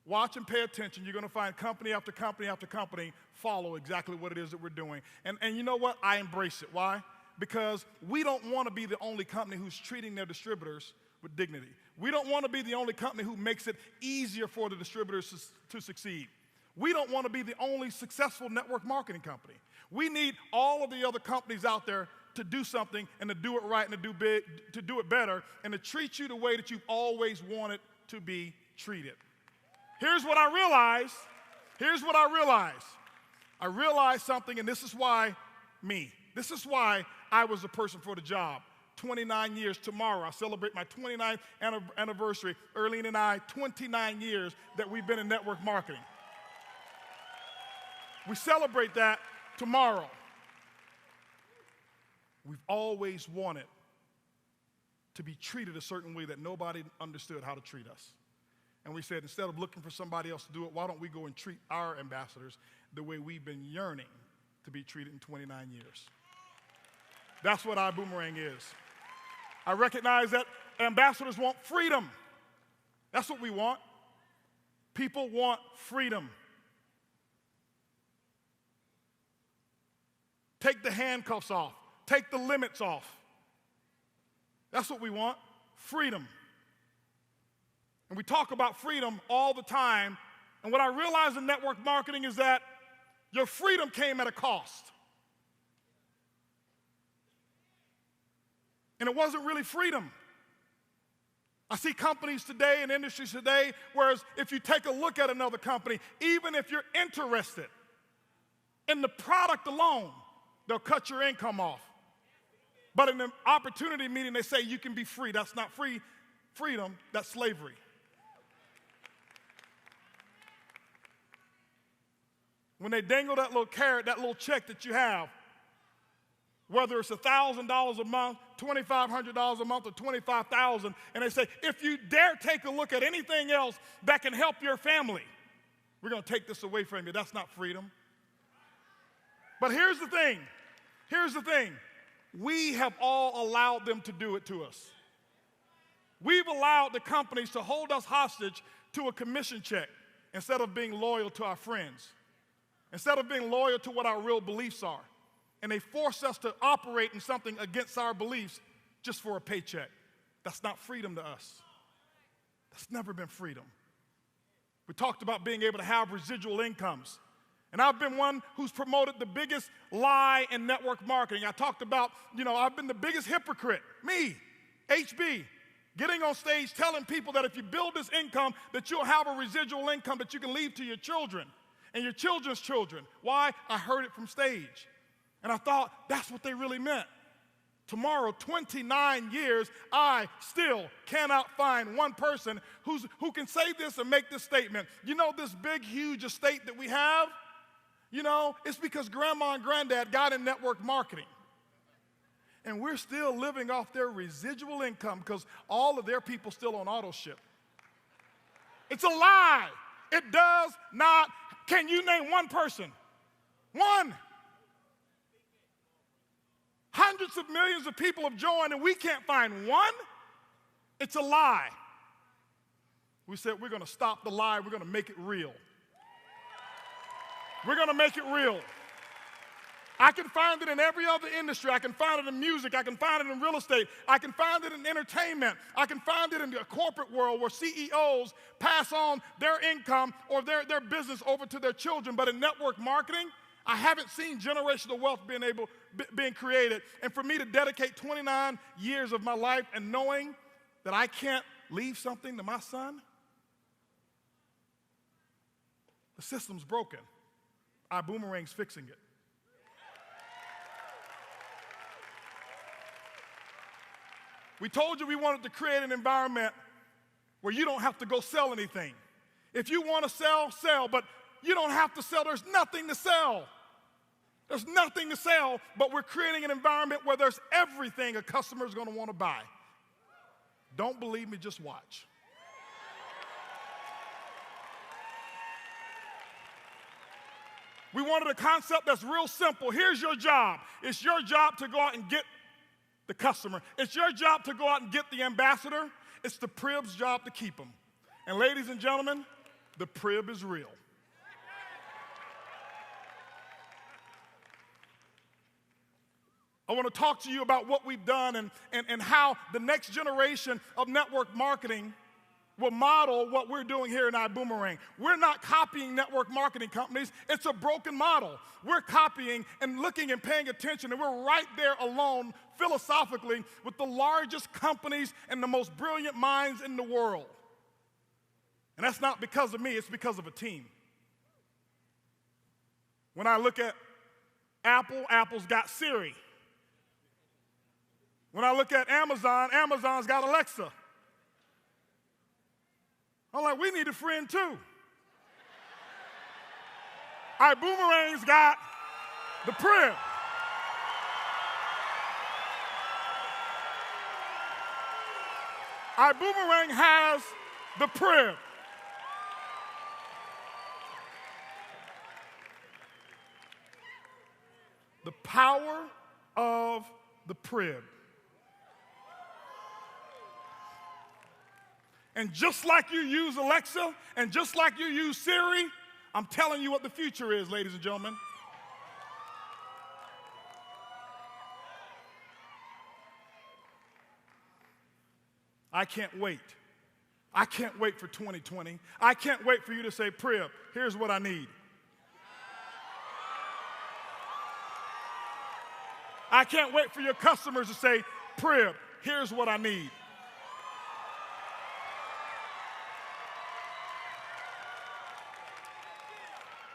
Watch and pay attention. You're going to find company after company after company follow exactly what it is that we're doing. And you know what? I embrace it. Why? Because we don't want to be the only company who's treating their distributors with dignity. We don't want to be the only company who makes it easier for the distributors to succeed. We don't want to be the only successful network marketing company. We need all of the other companies out there to do something and to do it right and to do big, to do it better and to treat you the way that you've always wanted to be treated. Here's what I realized. Here's what I realized. I realized something, and this is why me. This is why I was the person for the job. 29 years tomorrow. I celebrate my 29th anniversary. Erlene and I, 29 years that we've been in network marketing. We celebrate that tomorrow. We've always wanted to be treated a certain way that nobody understood how to treat us. And we said, instead of looking for somebody else to do it, why don't we go and treat our ambassadors the way we've been yearning to be treated in 29 years? That's what ibuumerang is. I recognize that ambassadors want freedom. That's what we want. People want freedom. Take the handcuffs off. Take the limits off. That's what we want, freedom. And we talk about freedom all the time. And what I realize in network marketing is that your freedom came at a cost. And it wasn't really freedom. I see companies today and industries today, whereas if you take a look at another company, even if you're interested in the product alone, they'll cut your income off. But in an opportunity meeting, they say you can be free. That's not freedom, that's slavery. When they dangle that little carrot, that little check that you have, whether it's $1,000 a month, $2,500 a month, or $25,000, and they say, if you dare take a look at anything else that can help your family, we're going to take this away from you. That's not freedom. But here's the thing. We have all allowed them to do it to us. We've allowed the companies to hold us hostage to a commission check instead of being loyal to our friends, instead of being loyal to what our real beliefs are. And they force us to operate in something against our beliefs just for a paycheck. That's not freedom to us. That's never been freedom. We talked about being able to have residual incomes. And I've been one who's promoted the biggest lie in network marketing. I talked about, I've been the biggest hypocrite. Me, HB, getting on stage telling people that if you build this income, that you'll have a residual income that you can leave to your children and your children's children. Why? I heard it from stage. And I thought, that's what they really meant. Tomorrow, 29 years, I still cannot find one person who can say this and make this statement. This big, huge estate that we have? It's because grandma and granddad got in network marketing. And we're still living off their residual income because all of their people still on auto ship. It's a lie. It does not. Can you name one person? One. Hundreds of millions of people have joined and we can't find one? It's a lie. We said we're going to stop the lie. We're going to make it real. We're going to make it real. I can find it in every other industry. I can find it in music. I can find it in real estate. I can find it in entertainment. I can find it in the corporate world where CEOs pass on their income or their business over to their children. But in network marketing, I haven't seen generational wealth being created. And for me to dedicate 29 years of my life and knowing that I can't leave something to my son, the system's broken. Ibuumerang's fixing it. We told you we wanted to create an environment where you don't have to go sell anything. If you want to sell, sell, but you don't have to sell. There's nothing to sell. There's nothing to sell, but we're creating an environment where there's everything a customer is going to want to buy. Don't believe me, just watch. We wanted a concept that's real simple. Here's your job. It's your job to go out and get the customer. It's your job to go out and get the ambassador. It's the Prib's job to keep them. And ladies and gentlemen, the Prib is real. I want to talk to you about what we've done and how the next generation of network marketing will model what we're doing here in iBoomerang. We're not copying network marketing companies. It's a broken model. We're copying and looking and paying attention, and we're right there alone philosophically with the largest companies and the most brilliant minds in the world. And that's not because of me, it's because of a team. When I look at Apple, Apple's got Siri. When I look at Amazon, Amazon's got Alexa. I'm like, we need a friend too. iBoomerang's got the Prib. iBoomerang has the Prib. The power of the Prib. And just like you use Alexa, and just like you use Siri, I'm telling you what the future is, ladies and gentlemen. I can't wait. I can't wait for 2020. I can't wait for you to say, Prib, here's what I need. I can't wait for your customers to say, Prib, here's what I need.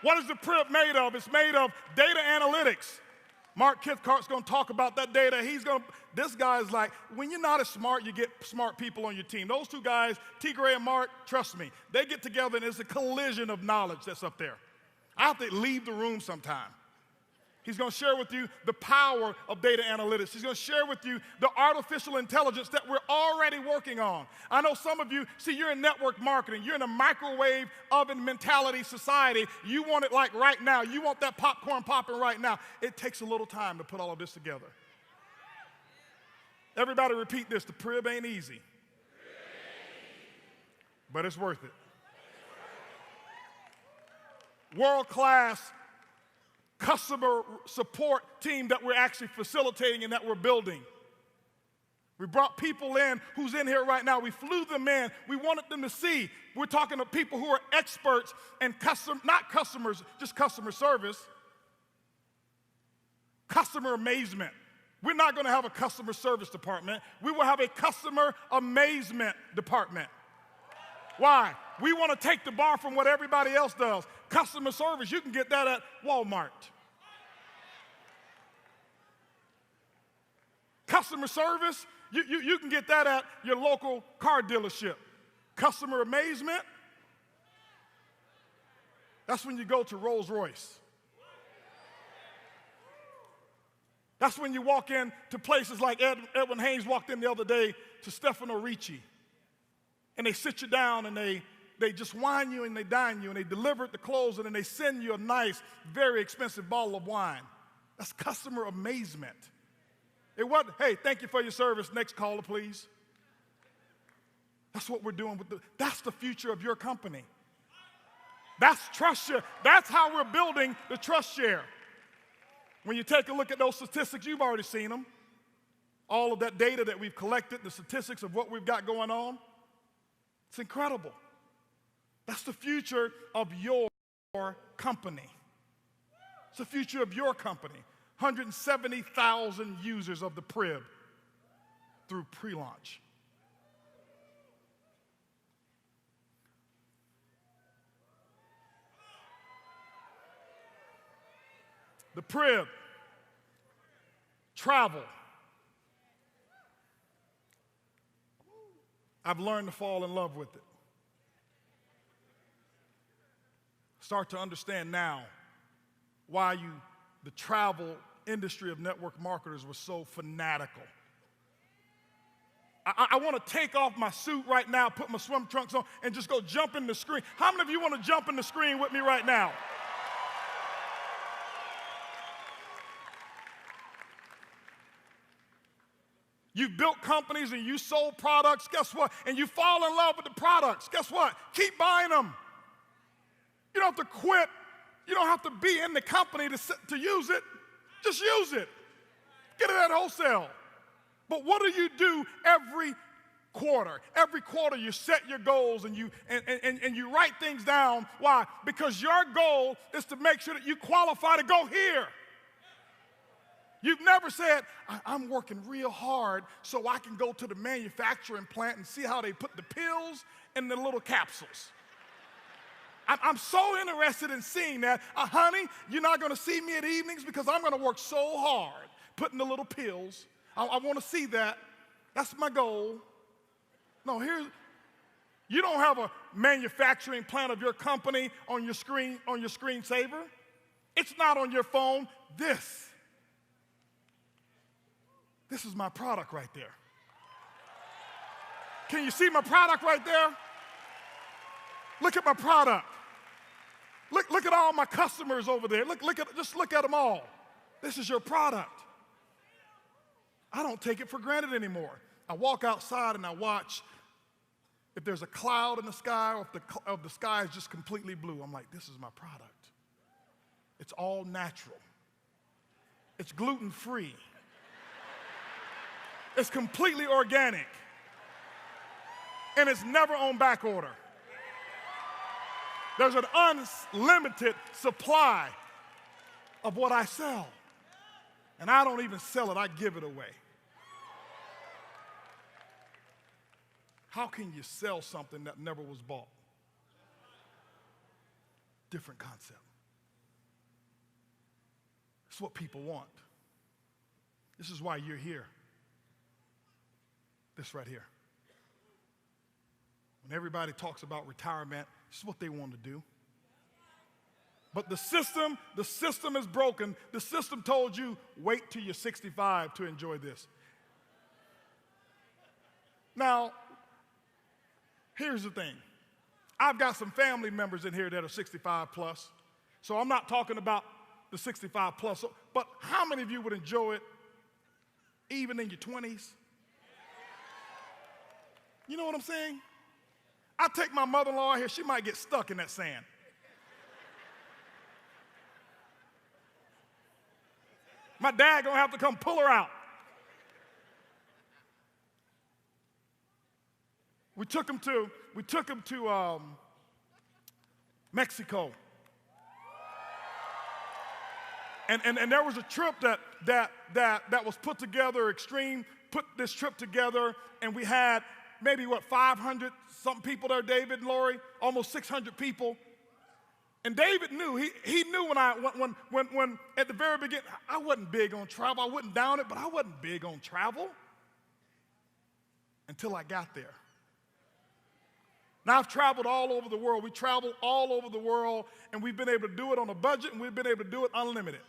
What is the Prib made of? It's made of data analytics. Mark Kithcart's going to talk about that data. This guy is like, when you're not as smart, you get smart people on your team. Those two guys, T. Gray and Mark, trust me, they get together and it's a collision of knowledge that's up there. I have to leave the room sometime. He's going to share with you the power of data analytics. He's going to share with you the artificial intelligence that we're already working on. I know some of you, see, you're in network marketing. You're in a microwave oven mentality society. You want it like right now. You want that popcorn popping right now. It takes a little time to put all of this together. Everybody repeat this. The Prib ain't easy. But it's worth it. World-class customer support team that we're actually facilitating and that we're building. We brought people in who's in here right now. We flew them in. We wanted them to see. We're talking to people who are experts and not customers, just customer service. Customer amazement. We're not going to have a customer service department. We will have a customer amazement department. Why? We want to take the bar from what everybody else does. Customer service, you can get that at Walmart. Customer service, you can get that at your local car dealership. Customer amazement, that's when you go to Rolls Royce. That's when you walk into places like Edwin Haynes walked in the other day to Stefano Ricci. And they sit you down and they just wine you and they dine you and they deliver the clothes and then they send you a nice, very expensive bottle of wine. That's customer amazement. It wasn't, hey, thank you for your service. Next caller, please. That's what we're doing that's the future of your company. That's trust share. That's how we're building the trust share. When you take a look at those statistics, you've already seen them. All of that data that we've collected, the statistics of what we've got going on. It's incredible. That's the future of your company. It's the future of your company. 170,000 users of the Prib through pre-launch. The Prib, travel. I've learned to fall in love with it. Start to understand now why the travel industry of network marketers was so fanatical. I want to take off my suit right now, put my swim trunks on, and just go jump in the screen. How many of you want to jump in the screen with me right now? You've built companies and you sold products, guess what? And you fall in love with the products, guess what? Keep buying them. You don't have to quit. You don't have to be in the company to use it. Just use it. Get it at wholesale. But what do you do every quarter? Every quarter you set your goals and you write things down. Why? Because your goal is to make sure that you qualify to go here. You've never said, I'm working real hard so I can go to the manufacturing plant and see how they put the pills in the little capsules. I'm so interested in seeing that. Honey, you're not going to see me at evenings because I'm going to work so hard putting the little pills. I want to see that. That's my goal. No, you don't have a manufacturing plant of your company on your screensaver. It's not on your phone. This is my product right there. Can you see my product right there? Look at my product. Look at all my customers over there. Just look at them all. This is your product. I don't take it for granted anymore. I walk outside and I watch if there's a cloud in the sky or if the sky is just completely blue, I'm like, this is my product. It's all natural. It's gluten-free. It's completely organic. And it's never on back order. There's an unlimited supply of what I sell. And I don't even sell it, I give it away. How can you sell something that never was bought? Different concept. It's what people want. This is why you're here. This right here. When everybody talks about retirement, this is what they want to do. But the system is broken. The system told you, wait till you're 65 to enjoy this. Now, here's the thing. I've got some family members in here that are 65 plus. So I'm not talking about the 65 plus. But how many of you would enjoy it even in your 20s? You know what I'm saying? I take my mother-in-law here, she might get stuck in that sand. My dad gonna have to come pull her out. We took him to Mexico. And there was a trip that was put together, Extreme put this trip together, and we had maybe 500 something people there, David and Lori, almost 600 people. And David knew, he knew when at the very beginning, I wasn't big on travel. I wasn't down it, but I wasn't big on travel until I got there. Now I've traveled all over the world. We traveled all over the world, and we've been able to do it on a budget, and we've been able to do it unlimited.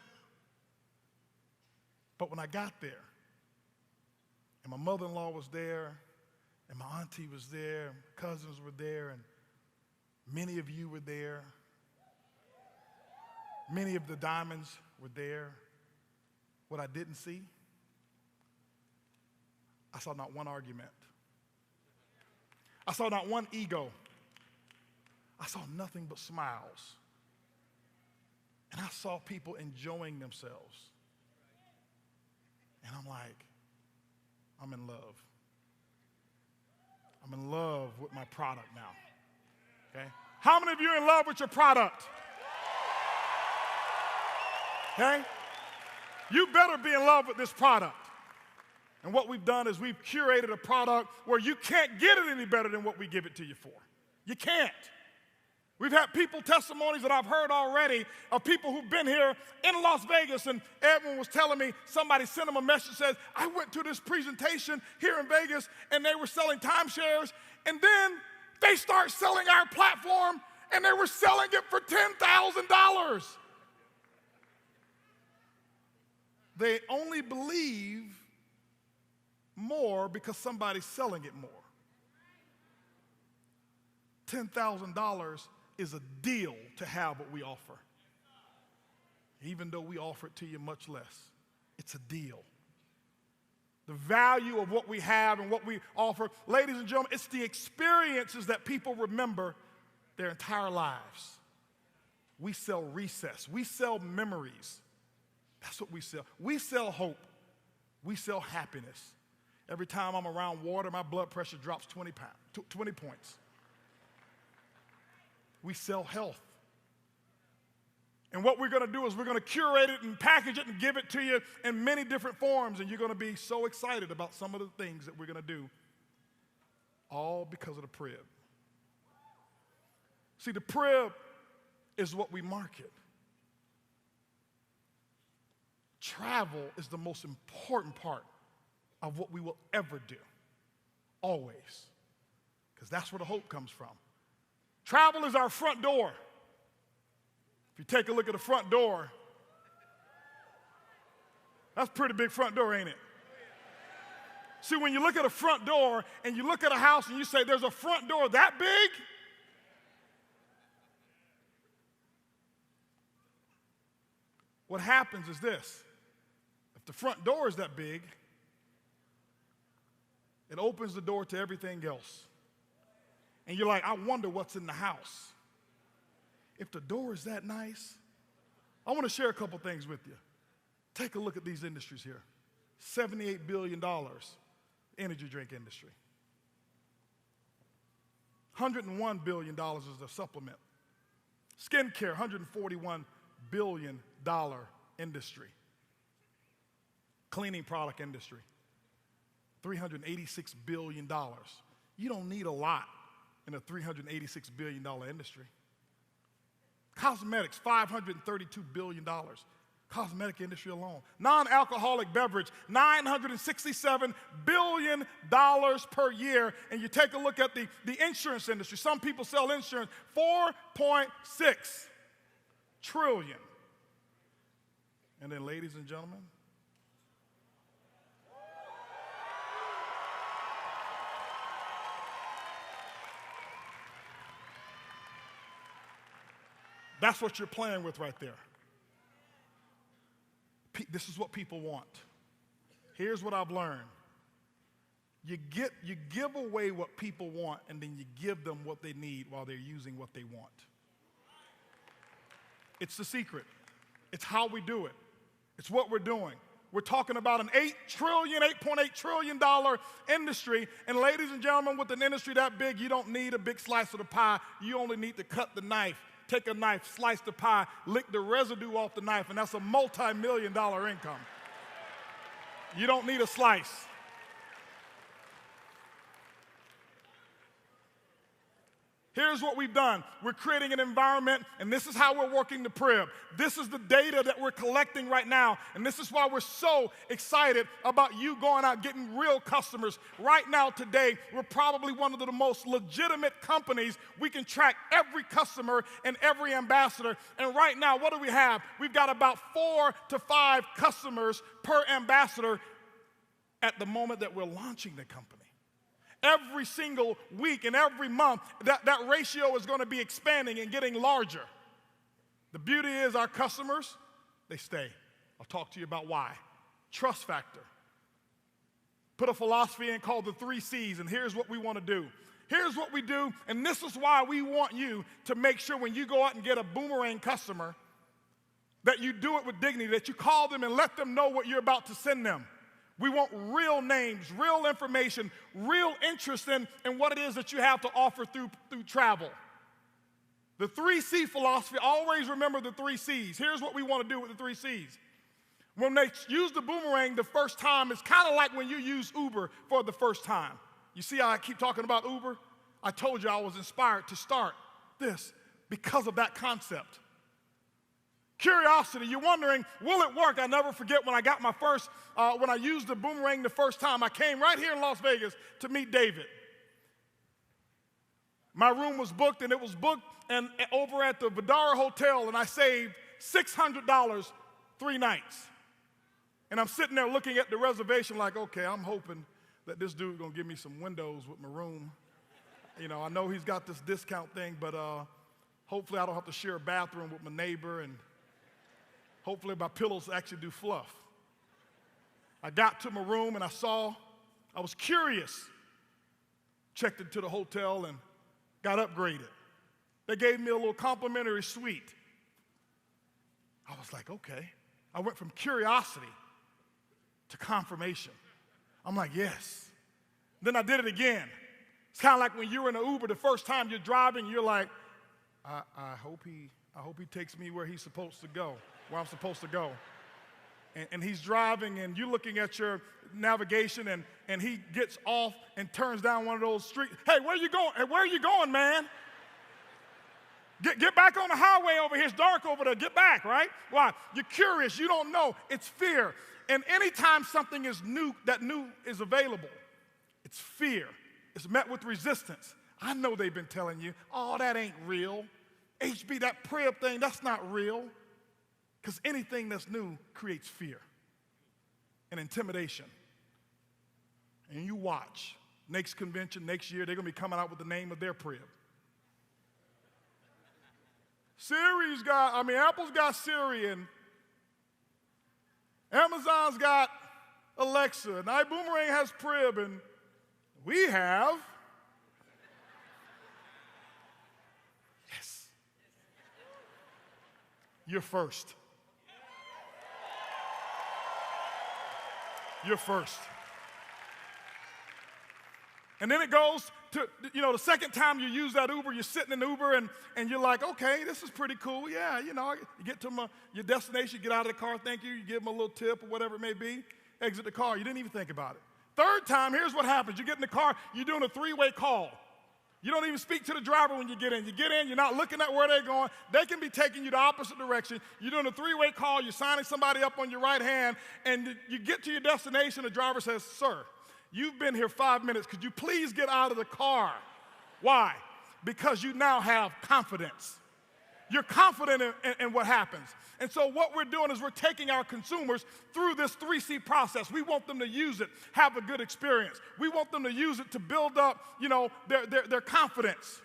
But when I got there, and my mother-in-law was there, and my auntie was there, and cousins were there, and many of you were there. Many of the diamonds were there. What I didn't see, I saw not one argument. I saw not one ego. I saw nothing but smiles. And I saw people enjoying themselves. And I'm like, I'm in love. I'm in love with my product now. Okay? How many of you are in love with your product? Okay? You better be in love with this product. And what we've done is we've curated a product where you can't get it any better than what we give it to you for. You can't. We've had testimonies that I've heard already of people who've been here in Las Vegas, and everyone was telling me, somebody sent them a message that says, I went to this presentation here in Vegas, and they were selling timeshares, and then they start selling our platform, and they were selling it for $10,000. They only believe more because somebody's selling it more. $10,000 is a deal to have what we offer. Even though we offer it to you much less, it's a deal. The value of what we have and what we offer, ladies and gentlemen, it's the experiences that people remember their entire lives. We sell recess. We sell memories. That's what we sell. We sell hope. We sell happiness. Every time I'm around water, my blood pressure drops 20 points. We sell health. And what we're going to do is we're going to curate it and package it and give it to you in many different forms, and you're going to be so excited about some of the things that we're going to do, all because of the Prib. See, the Prib is what we market. Travel is the most important part of what we will ever do, always, because that's where the hope comes from. Travel is our front door. If you take a look at the front door, that's a pretty big front door, ain't it? See, when you look at a front door and you look at a house and you say, there's a front door that big? What happens is this. If the front door is that big, it opens the door to everything else. And you're like, I wonder what's in the house. If the door is that nice, I want to share a couple things with you. Take a look at these industries here. $78 billion, energy drink industry. $101 billion is the supplement. Skincare, $141 billion industry. Cleaning product industry, $386 billion. You don't need a lot in a $386 billion industry. Cosmetics, $532 billion. Cosmetic industry alone. Non-alcoholic beverage, $967 billion per year. And you take a look at the insurance industry. Some people sell insurance, $4.6 trillion. And then, ladies and gentlemen, that's what you're playing with right there. This is what people want. Here's what I've learned. You give away what people want, and then you give them what they need while they're using what they want. It's the secret. It's how we do it. It's what we're doing. We're talking about an $8.8 trillion industry. And ladies and gentlemen, with an industry that big, you don't need a big slice of the pie. You only need to cut the knife. Take a knife, slice the pie, lick the residue off the knife, and that's a multi-million-dollar income. You don't need a slice. Here's what we've done. We're creating an environment, and this is how we're working the Prib. This is the data that we're collecting right now, and this is why we're so excited about you going out getting real customers. Right now, today, we're probably one of the most legitimate companies. We can track every customer and every ambassador, and right now, what do we have? We've got about 4 to 5 customers per ambassador at the moment that we're launching the company. Every single week and every month, that ratio is going to be expanding and getting larger. The beauty is our customers, they stay. I'll talk to you about why. Trust factor. Put a philosophy in called the 3 C's, and here's what we want to do. Here's what we do, and this is why we want you to make sure when you go out and get a boomerang customer that you do it with dignity, that you call them and let them know what you're about to send them. We want real names, real information, real interest in what it is that you have to offer through travel. The 3C philosophy, always remember the 3 C's. Here's what we want to do with the 3 C's. When they use the boomerang the first time, it's kind of like when you use Uber for the first time. You see how I keep talking about Uber? I told you I was inspired to start this because of that concept. Curiosity, you're wondering, will it work? I never forget when I got my first, when I used the boomerang the first time, I came right here in Las Vegas to meet David. My room was booked, and it was booked and over at the Vidara Hotel, and I saved $600 3 nights. And I'm sitting there looking at the reservation like, okay, I'm hoping that this dude's gonna give me some windows with my room. You know, I know he's got this discount thing, but hopefully I don't have to share a bathroom with my neighbor, and hopefully my pillows actually do fluff. I got to my room and I was curious. Checked into the hotel and got upgraded. They gave me a little complimentary suite. I was like, okay. I went from curiosity to confirmation. I'm like, yes. Then I did it again. It's kind of like when you're in an Uber the first time you're driving, you're like, I hope he takes me where he's supposed to go. Where I'm supposed to go. And he's driving, and you're looking at your navigation, and he gets off and turns down one of those streets. Hey, where are you going? Hey, where are you going, man? Get back on the highway over here. It's dark over there. Get back, right? Why? You're curious. You don't know. It's fear. And anytime something is new, that new is available, it's fear. It's met with resistance. I know they've been telling you, oh, that ain't real. HB, that Prib thing, that's not real. Because anything that's new creates fear and intimidation. And you watch. Next convention, next year, they're going to be coming out with the name of their Prib. Apple's got Siri, and Amazon's got Alexa, and iBoomerang has Prib, and we have You're first. You're first. And then it goes to, the second time you use that Uber, you're sitting in the Uber and you're like, okay, this is pretty cool. Yeah, you get to your destination, you get out of the car, thank you, you give them a little tip or whatever it may be, exit the car. You didn't even think about it. Third time, here's what happens. You get in the car, you're doing a three-way call. You don't even speak to the driver when you get in. You get in, you're not looking at where they're going. They can be taking you the opposite direction. You're doing a three-way call, you're signing somebody up on your right hand, and you get to your destination, the driver says, sir, you've been here 5 minutes. Could you please get out of the car? Why? Because you now have confidence. You're confident in what happens. And so what we're doing is we're taking our consumers through this 3C process. We want them to use it, have a good experience. We want them to use it to build up, their confidence.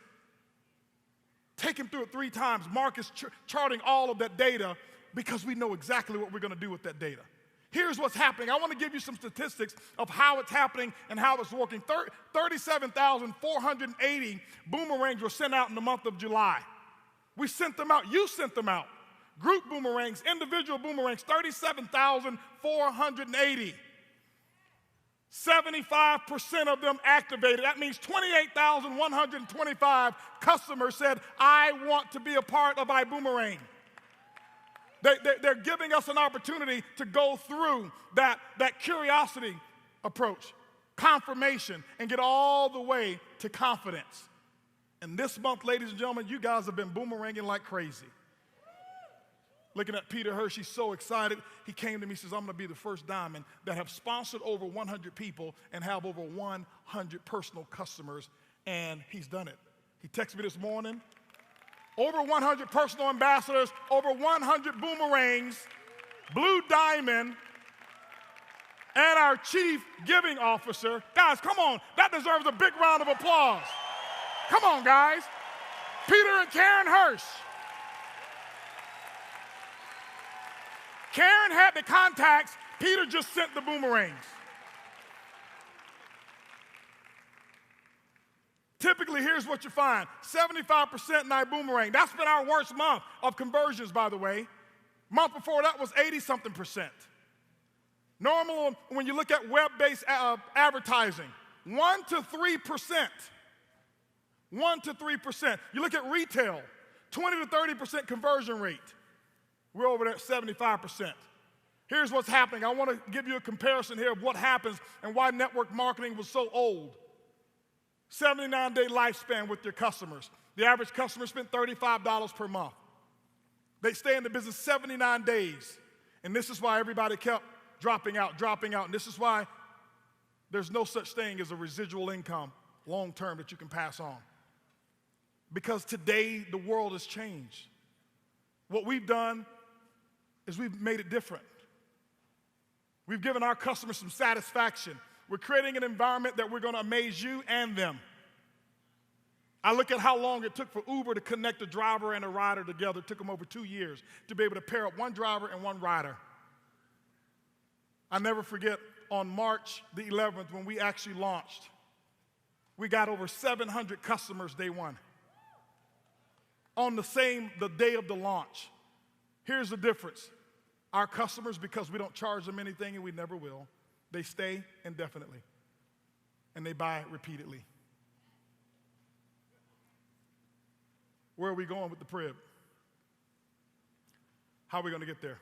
Take them through it 3 times. Mark is charting all of that data because we know exactly what we're going to do with that data. Here's what's happening. I want to give you some statistics of how it's happening and how it's working. 37,480 boomerangs were sent out in the month of July. We sent them out. You sent them out. Group boomerangs, individual boomerangs, 37,480. 75% of them activated. That means 28,125 customers said, I want to be a part of iBoomerang. They're giving us an opportunity to go through that curiosity approach, confirmation, and get all the way to confidence. And this month, ladies and gentlemen, you guys have been boomeranging like crazy. Looking at Peter Hirsch, he's so excited. He came to me and says, I'm going to be the first diamond that have sponsored over 100 people and have over 100 personal customers, and he's done it. He texted me this morning. Over 100 personal ambassadors, over 100 boomerangs, Blue Diamond, and our chief giving officer. Guys, come on. That deserves a big round of applause. Come on, guys. Peter and Karen Hirsch. Karen had the contacts. Peter just sent the boomerangs. Typically, here's what you find. 75% in iBoomerang. That's been our worst month of conversions, by the way. Month before that was 80-something%. Normal, when you look at web-based advertising, 1 to 3%. 1 to 3%. You look at retail, 20 to 30% conversion rate. We're over there at 75%. Here's what's happening. I want to give you a comparison here of what happens and why network marketing was so old. 79-day lifespan with your customers. The average customer spent $35 per month. They stay in the business 79 days. And this is why everybody kept dropping out. And this is why there's no such thing as a residual income long term that you can pass on. Because today the world has changed. What we've done is we've made it different. We've given our customers some satisfaction. We're creating an environment that we're going to amaze you and them. I look at how long it took for Uber to connect a driver and a rider together. It took them over 2 years to be able to pair up one driver and one rider. I never forget on March the 11th when we actually launched, we got over 700 customers day one. On the day of the launch. Here's the difference. Our customers, because we don't charge them anything and we never will, they stay indefinitely, and they buy repeatedly. Where are we going with the Prib? How are we going to get there?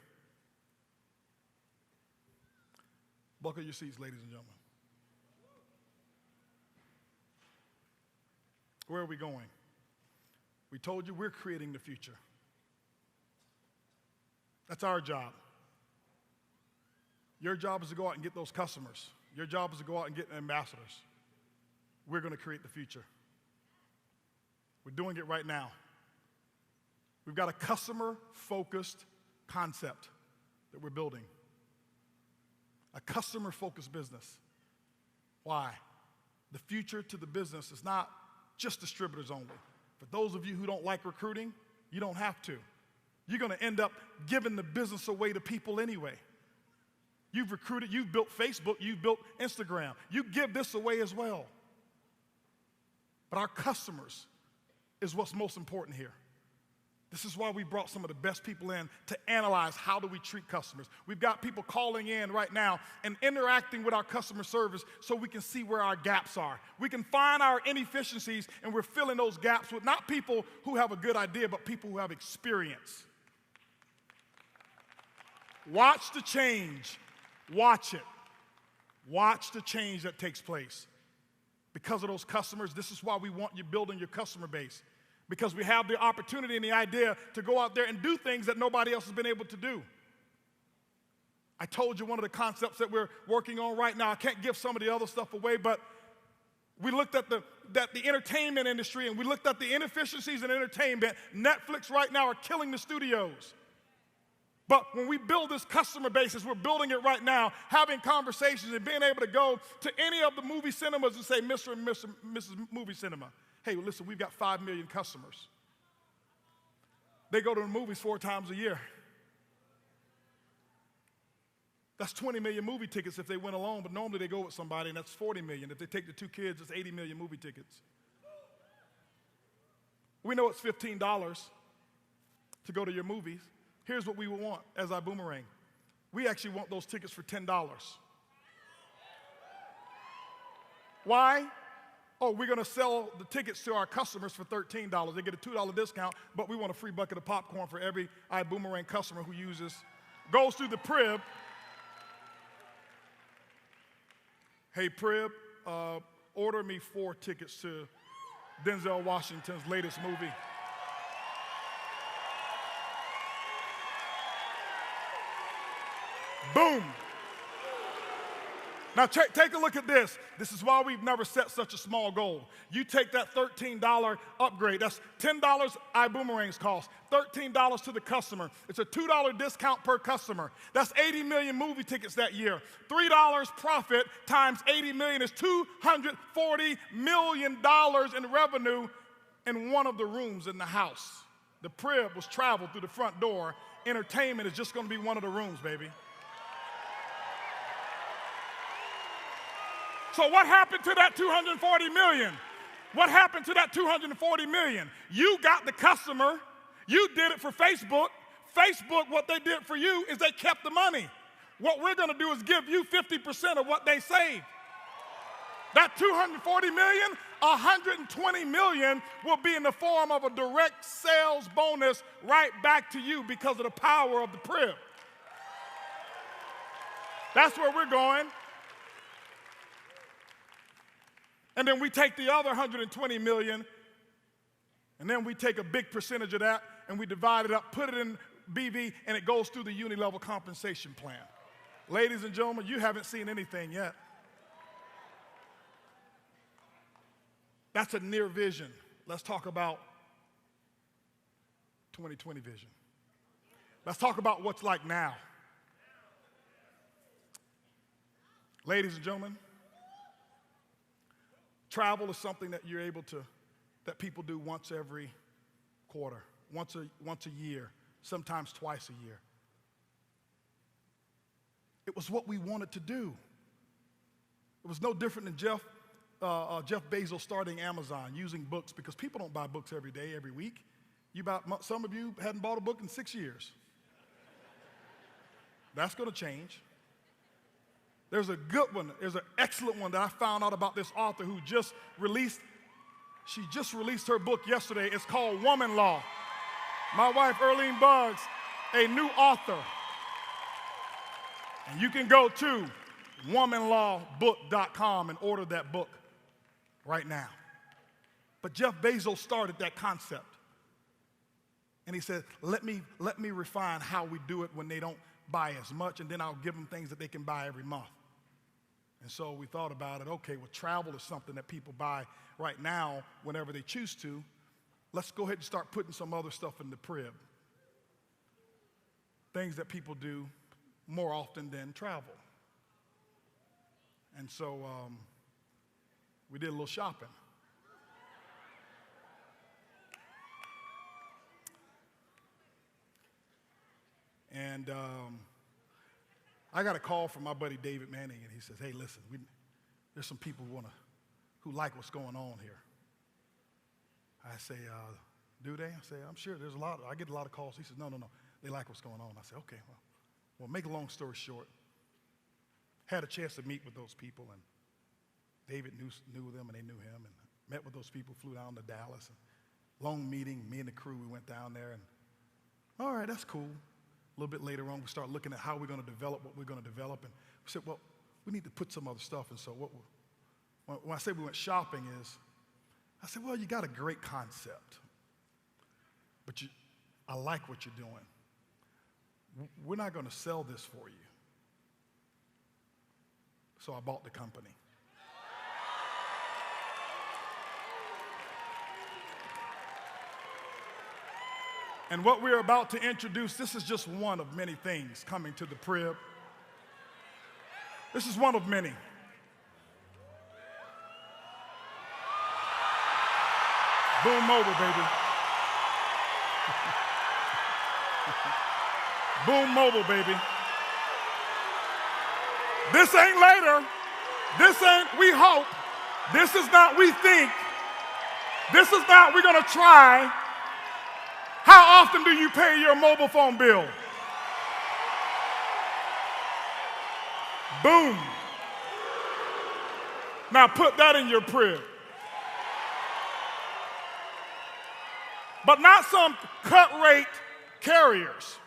Buckle your seats, ladies and gentlemen. Where are we going? We told you we're creating the future. That's our job. Your job is to go out and get those customers. Your job is to go out and get ambassadors. We're going to create the future. We're doing it right now. We've got a customer-focused concept that we're building. A customer-focused business. Why? The future to the business is not just distributors only. For those of you who don't like recruiting, you don't have to. You're going to end up giving the business away to people anyway. You've recruited, you've built Facebook, you've built Instagram. You give this away as well. But our customers is what's most important here. This is why we brought some of the best people in to analyze how do we treat customers. We've got people calling in right now and interacting with our customer service so we can see where our gaps are. We can find our inefficiencies, and we're filling those gaps with not people who have a good idea, but people who have experience. Watch the change. Watch it. Watch the change that takes place. Because of those customers, this is why we want you building your customer base. Because we have the opportunity and the idea to go out there and do things that nobody else has been able to do. I told you one of the concepts that we're working on right now. I can't give some of the other stuff away, but we looked at the entertainment industry, and we looked at the inefficiencies in entertainment. Netflix right now are killing the studios. But when we build this customer base, as we're building it right now, having conversations and being able to go to any of the movie cinemas and say, Mr. and Mrs. Movie Cinema, hey, listen, we've got 5 million customers. They go to the movies 4 times a year. That's 20 million movie tickets if they went alone, but normally they go with somebody, and that's 40 million. If they take the 2 kids, it's 80 million movie tickets. We know it's $15 to go to your movies. Here's what we would want as ibuumerang. We actually want those tickets for $10. Why? Oh, we're going to sell the tickets to our customers for $13. They get a $2 discount, but we want a free bucket of popcorn for every ibuumerang customer who goes through the Prib. Hey, Prib, order me 4 tickets to Denzel Washington's latest movie. Boom. Now take a look at this. This is why we've never set such a small goal. You take that $13 upgrade. That's $10 ibuumerangs cost, $13 to the customer. It's a $2 discount per customer. That's 80 million movie tickets that year. $3 profit times 80 million is $240 million in revenue in one of the rooms in the house. The Prib was traveled through the front door. Entertainment is just going to be one of the rooms, baby. So what happened to that $240 million? What happened to that $240 million? You got the customer. You did it for Facebook. Facebook, what they did for you is they kept the money. What we're going to do is give you 50% of what they saved. That $240 million, $120 million will be in the form of a direct sales bonus right back to you because of the power of the Prib. That's where we're going. And then we take the other $120 million, and then we take a big percentage of that, and we divide it up, put it in BV, and it goes through the uni-level compensation plan. Ladies and gentlemen, you haven't seen anything yet. That's a near vision. Let's talk about 2020 vision. Let's talk about what's like now. Ladies and gentlemen, travel is something that that people do once every quarter, once a year, sometimes twice a year. It was what we wanted to do. It was no different than Jeff Bezos starting Amazon, using books, because people don't buy books every day, every week. Some of you hadn't bought a book in 6 years. That's going to change. There's a good one. There's an excellent one that I found out about this author who just released her book yesterday. It's called Woman Law. My wife, Earlene Buggs, a new author. And you can go to womanlawbook.com and order that book right now. But Jeff Bezos started that concept. And he said, let me refine how we do it when they don't buy as much, and then I'll give them things that they can buy every month. And so we thought about it. Okay, well, travel is something that people buy right now whenever they choose to. Let's go ahead and start putting some other stuff in the Prib. Things that people do more often than travel. And so we did a little shopping. And I got a call from my buddy David Manning, and he says, hey, listen, there's some people who like what's going on here. I say, Do they? I say, I'm sure there's I get a lot of calls. He says, no. They like what's going on. I say, okay, well, make a long story short. Had a chance to meet with those people, and David knew them, and they knew him, and met with those people, flew down to Dallas. And long meeting, me and the crew, we went down there, and all right, that's cool. A little bit later on, we start looking at how we're going to develop what we're going to develop, and we said, well, we need to put some other stuff. And so when I say we went shopping I said, well, you got a great concept, but I like what you're doing. We're not going to sell this for you. So I bought the company. And what we're about to introduce, this is just one of many things coming to the Prib. This is one of many. Boom Mobile, baby. Boom Mobile, baby. This ain't later. This ain't we hope. This is not we think. This is not we're going to try. How often do you pay your mobile phone bill? Boom. Now put that in your Prib. But not some cut rate carriers.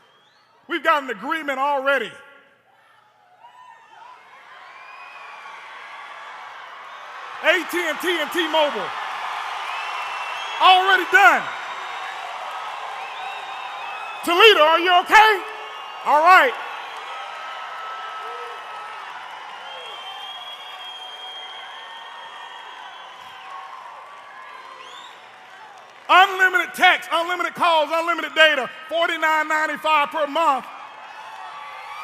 We've got an agreement already. AT&T and T-Mobile. Already done. Toledo, are you okay? All right. Unlimited text, unlimited calls, unlimited data, $49.95 per month.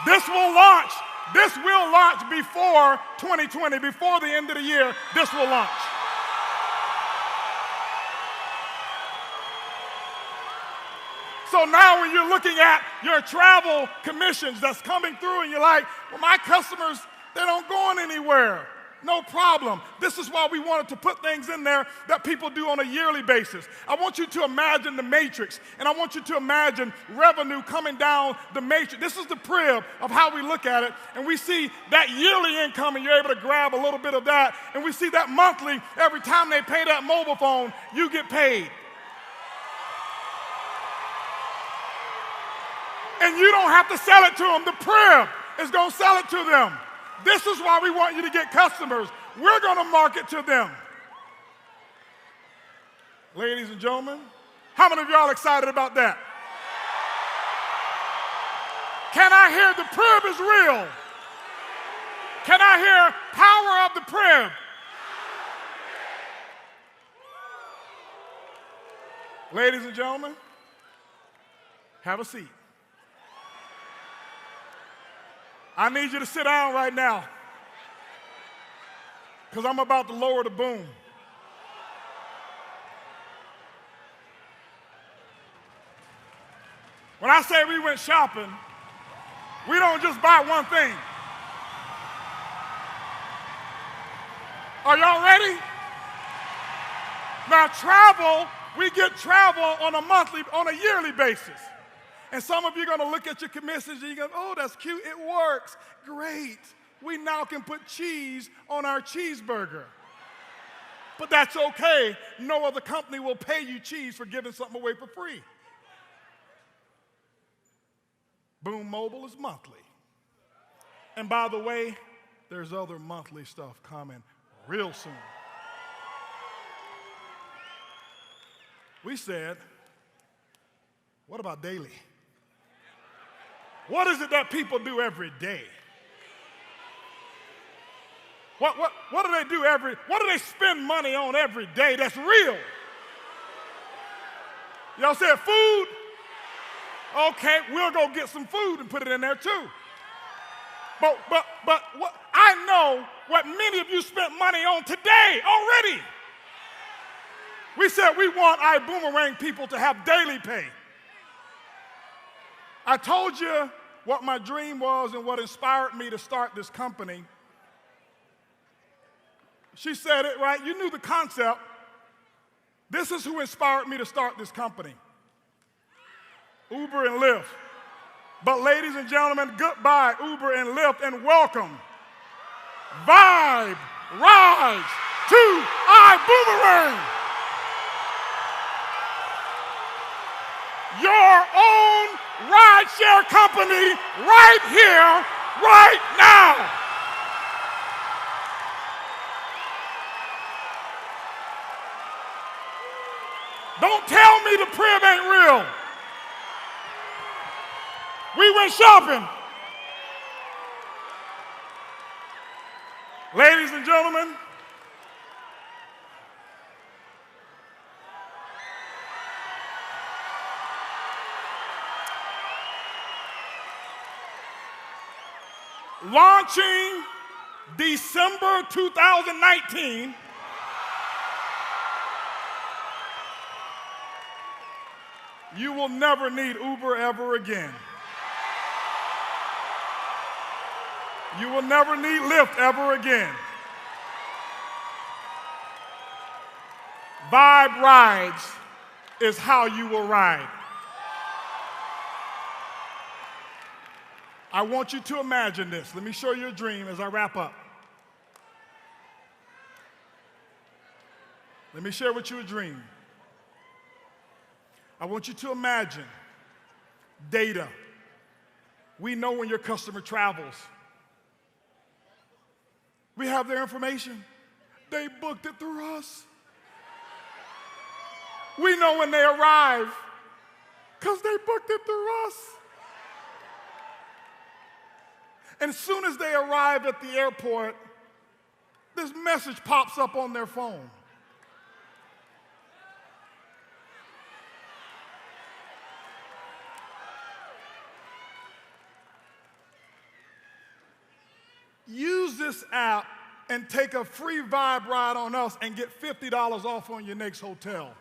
This will launch before 2020, before the end of the year. This will launch. So now when you're looking at your travel commissions that's coming through and you're like, well, my customers, they don't go anywhere. No problem. This is why we wanted to put things in there that people do on a yearly basis. I want you to imagine the matrix, and I want you to imagine revenue coming down the matrix. This is the Prib of how we look at it, and we see that yearly income, and you're able to grab a little bit of that, and we see that monthly, every time they pay that mobile phone, you get paid. And you don't have to sell it to them. The Prib is going to sell it to them. This is why we want you to get customers. We're going to market to them. Ladies and gentlemen, how many of y'all excited about that? Can I hear the Prib is real? Can I hear power of the Prib? Ladies and gentlemen, have a seat. I need you to sit down right now because I'm about to lower the boom. When I say we went shopping, we don't just buy one thing. Are y'all ready? Now travel, we get travel on a yearly basis. And some of you are going to look at your commissions and you're going, oh, that's cute. It works. Great. We now can put cheese on our cheeseburger. But that's okay. No other company will pay you cheese for giving something away for free. Boom Mobile is monthly. And by the way, there's other monthly stuff coming real soon. We said, what about daily? What is it that people do every day? What do they do what do they spend money on every day that's real? Y'all said food? Okay, we'll go get some food and put it in there too. But what, I know what many of you spent money on today already. We said we want ibuumerang people to have daily pay. I told you what my dream was and what inspired me to start this company. She said it right. You knew the concept. This is who inspired me to start this company, Uber and Lyft. But ladies and gentlemen, goodbye Uber and Lyft, and welcome Vibe Rides to ibuumerang. Your own rideshare company right here, right now. Don't tell me the crib ain't real. We went shopping. Ladies and gentlemen, launching December 2019, you will never need Uber ever again. You will never need Lyft ever again. Vibe Rides is how you will ride. I want you to imagine this. Let me show you a dream as I wrap up. Let me share with you a dream. I want you to imagine data. We know when your customer travels. We have their information. They booked it through us. We know when they arrive because they booked it through us. And as soon as they arrive at the airport, this message pops up on their phone. Use this app and take a free Vibe ride on us and get $50 off on your next hotel.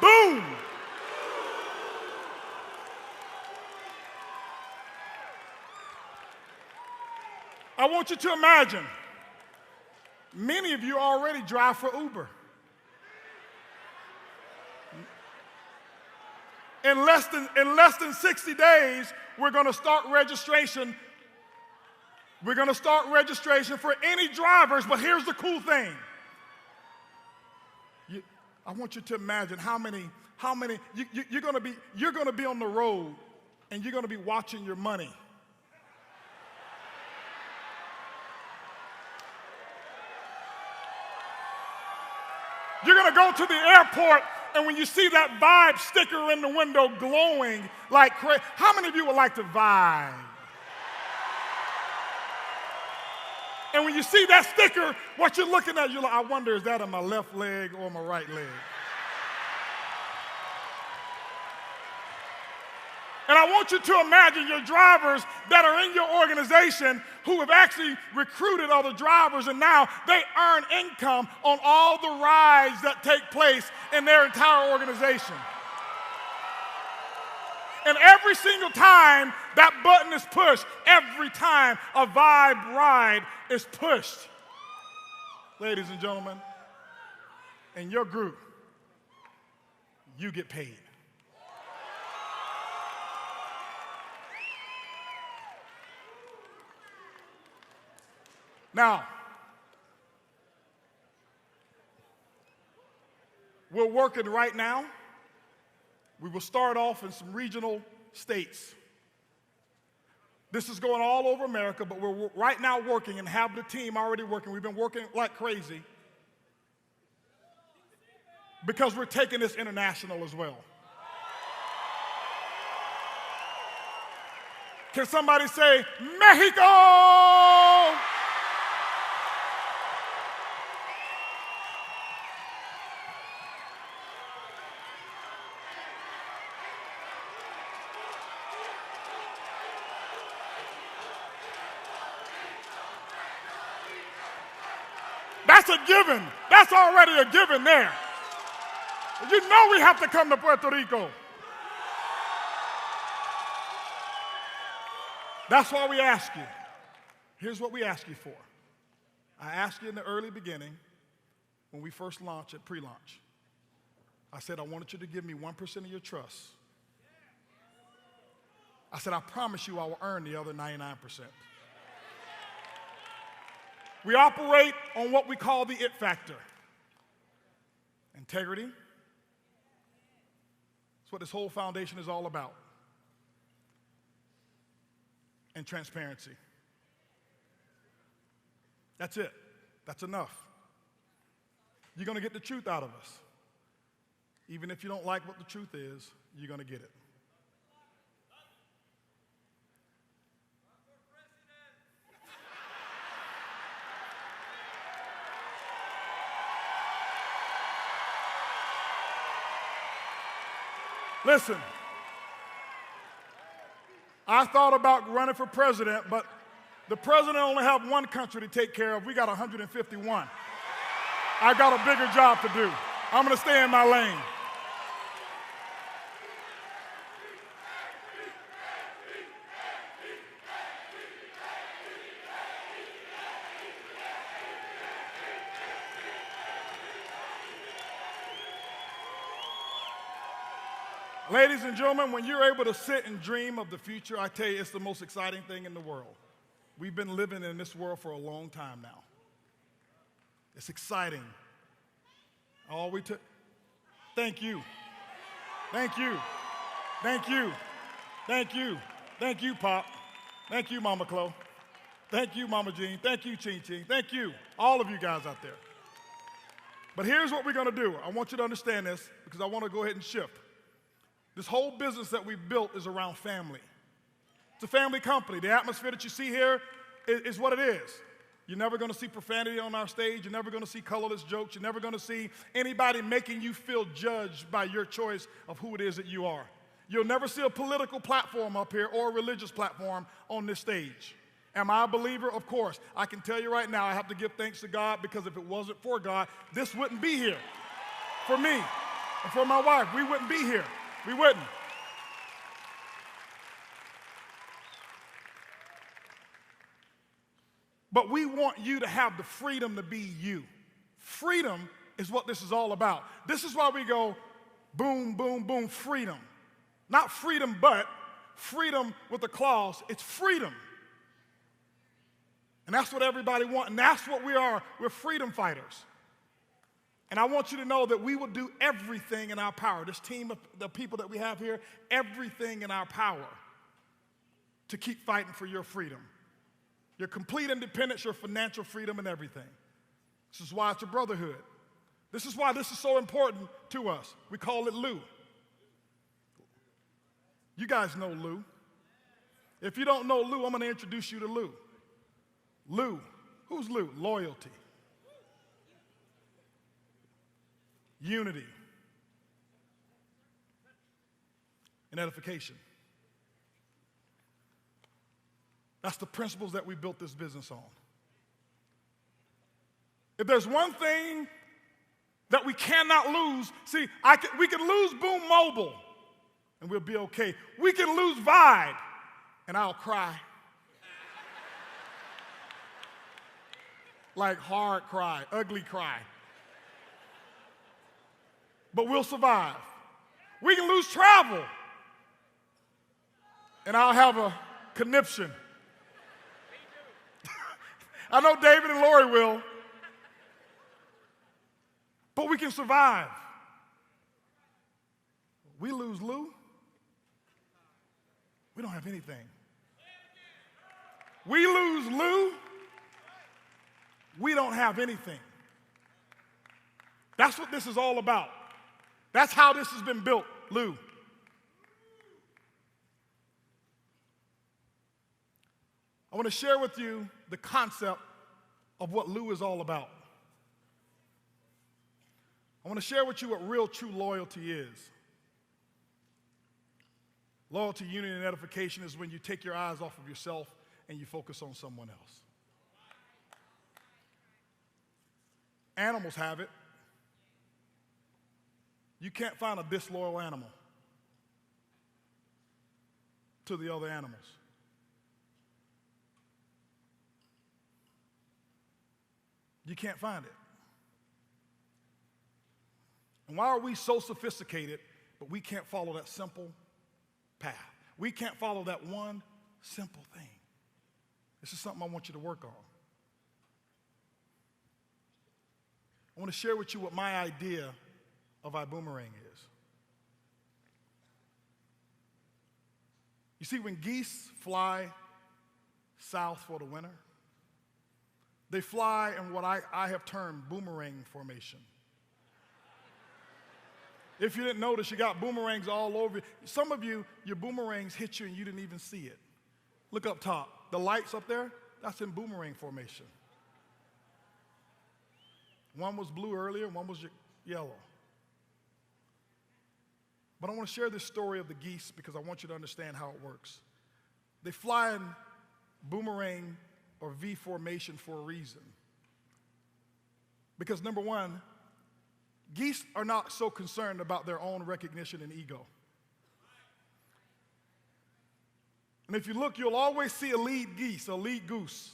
Boom! I want you to imagine, many of you already drive for Uber. In less than 60 days, we're going to start registration. We're going to start registration for any drivers, but here's the cool thing. I want you to imagine how many you're going to be on the road and you're going to be watching your money. You're going to go to the airport, and when you see that Vibe sticker in the window glowing like crazy, how many of you would like to vibe? And when you see that sticker, what you're looking at, you're like, I wonder, is that on my left leg or my right leg? And I want you to imagine your drivers that are in your organization who have actually recruited other drivers, and now they earn income on all the rides that take place in their entire organization. And every single time that button is pushed, every time a Vibe ride is pushed, ladies and gentlemen, in your group, you get paid. Now, we're working right now. We will start off in some regional states. This is going all over America, but we're right now working and have the team already working. We've been working like crazy because we're taking this international as well. Can somebody say, Mexico? That's a given. That's already a given there. You know we have to come to Puerto Rico. That's why we ask you. Here's what we ask you for. I asked you in the early beginning, when we first launched at pre-launch, I said, I wanted you to give me 1% of your trust. I said, I promise you I will earn the other 99%. We operate on what we call the it factor. Integrity. That's what this whole foundation is all about. And transparency. That's it. That's enough. You're going to get the truth out of us. Even if you don't like what the truth is, you're going to get it. Listen, I thought about running for president, but the president only have one country to take care of. We got 151. I got a bigger job to do. I'm going to stay in my lane. Ladies and gentlemen, when you're able to sit and dream of the future, I tell you, it's the most exciting thing in the world. We've been living in this world for a long time now. It's exciting. All we took. Thank you. Thank you. Thank you. Thank you. Thank you, Pop. Thank you, Mama Chloe. Thank you, Mama Jean. Thank you, Ching Ching. Thank you, all of you guys out there. But here's what we're going to do. I want you to understand this because I want to go ahead and shift. This whole business that we've built is around family. It's a family company. The atmosphere that you see here is what it is. You're never going to see profanity on our stage. You're never going to see colorless jokes. You're never going to see anybody making you feel judged by your choice of who it is that you are. You'll never see a political platform up here or a religious platform on this stage. Am I a believer? Of course. I can tell you right now, I have to give thanks to God because if it wasn't for God, this wouldn't be here. For me and for my wife, we wouldn't be here. We wouldn't. But we want you to have the freedom to be you. Freedom is what this is all about. This is why we go boom, boom, boom, freedom. Not freedom, but freedom with a clause. It's freedom. And that's what everybody wants, and that's what we are. We're freedom fighters. And I want you to know that we will do everything in our power, this team of the people that we have here, everything in our power to keep fighting for your freedom, your complete independence, your financial freedom, and everything. This is why it's a brotherhood. This is why this is so important to us. We call it Lou. You guys know Lou. If you don't know Lou, I'm going to introduce you to Lou. Lou. Who's Lou? Loyalty. Unity and edification. That's the principles that we built this business on. If there's one thing that we cannot lose, see, we can lose Boom Mobile and we'll be okay. We can lose Vibe and I'll cry. Like hard cry, ugly cry. But we'll survive. We can lose travel, and I'll have a conniption. I know David and Lori will, but we can survive. We lose Lou, we don't have anything. We lose Lou, we don't have anything. That's what this is all about. That's how this has been built, Lou. I want to share with you the concept of what Lou is all about. I want to share with you what real true loyalty is. Loyalty, unity, and edification is when you take your eyes off of yourself and you focus on someone else. Animals have it. You can't find a disloyal animal to the other animals. you can't find it. And why are we so sophisticated, but we can't follow that simple path? We can't follow that one simple thing. This is something I want you to work on. I want to share with you what my idea of ibuumerang is. You see, when geese fly south for the winter, they fly in what I have termed boomerang formation. If you didn't notice, you got boomerangs all over. Some of you, your boomerangs hit you and you didn't even see it. Look up top. The lights up there, that's in boomerang formation. One was blue earlier, one was yellow. But I want to share this story of the geese because I want you to understand how it works. They fly in boomerang or V formation for a reason. Because number one, geese are not so concerned about their own recognition and ego. And if you look, you'll always see a lead goose.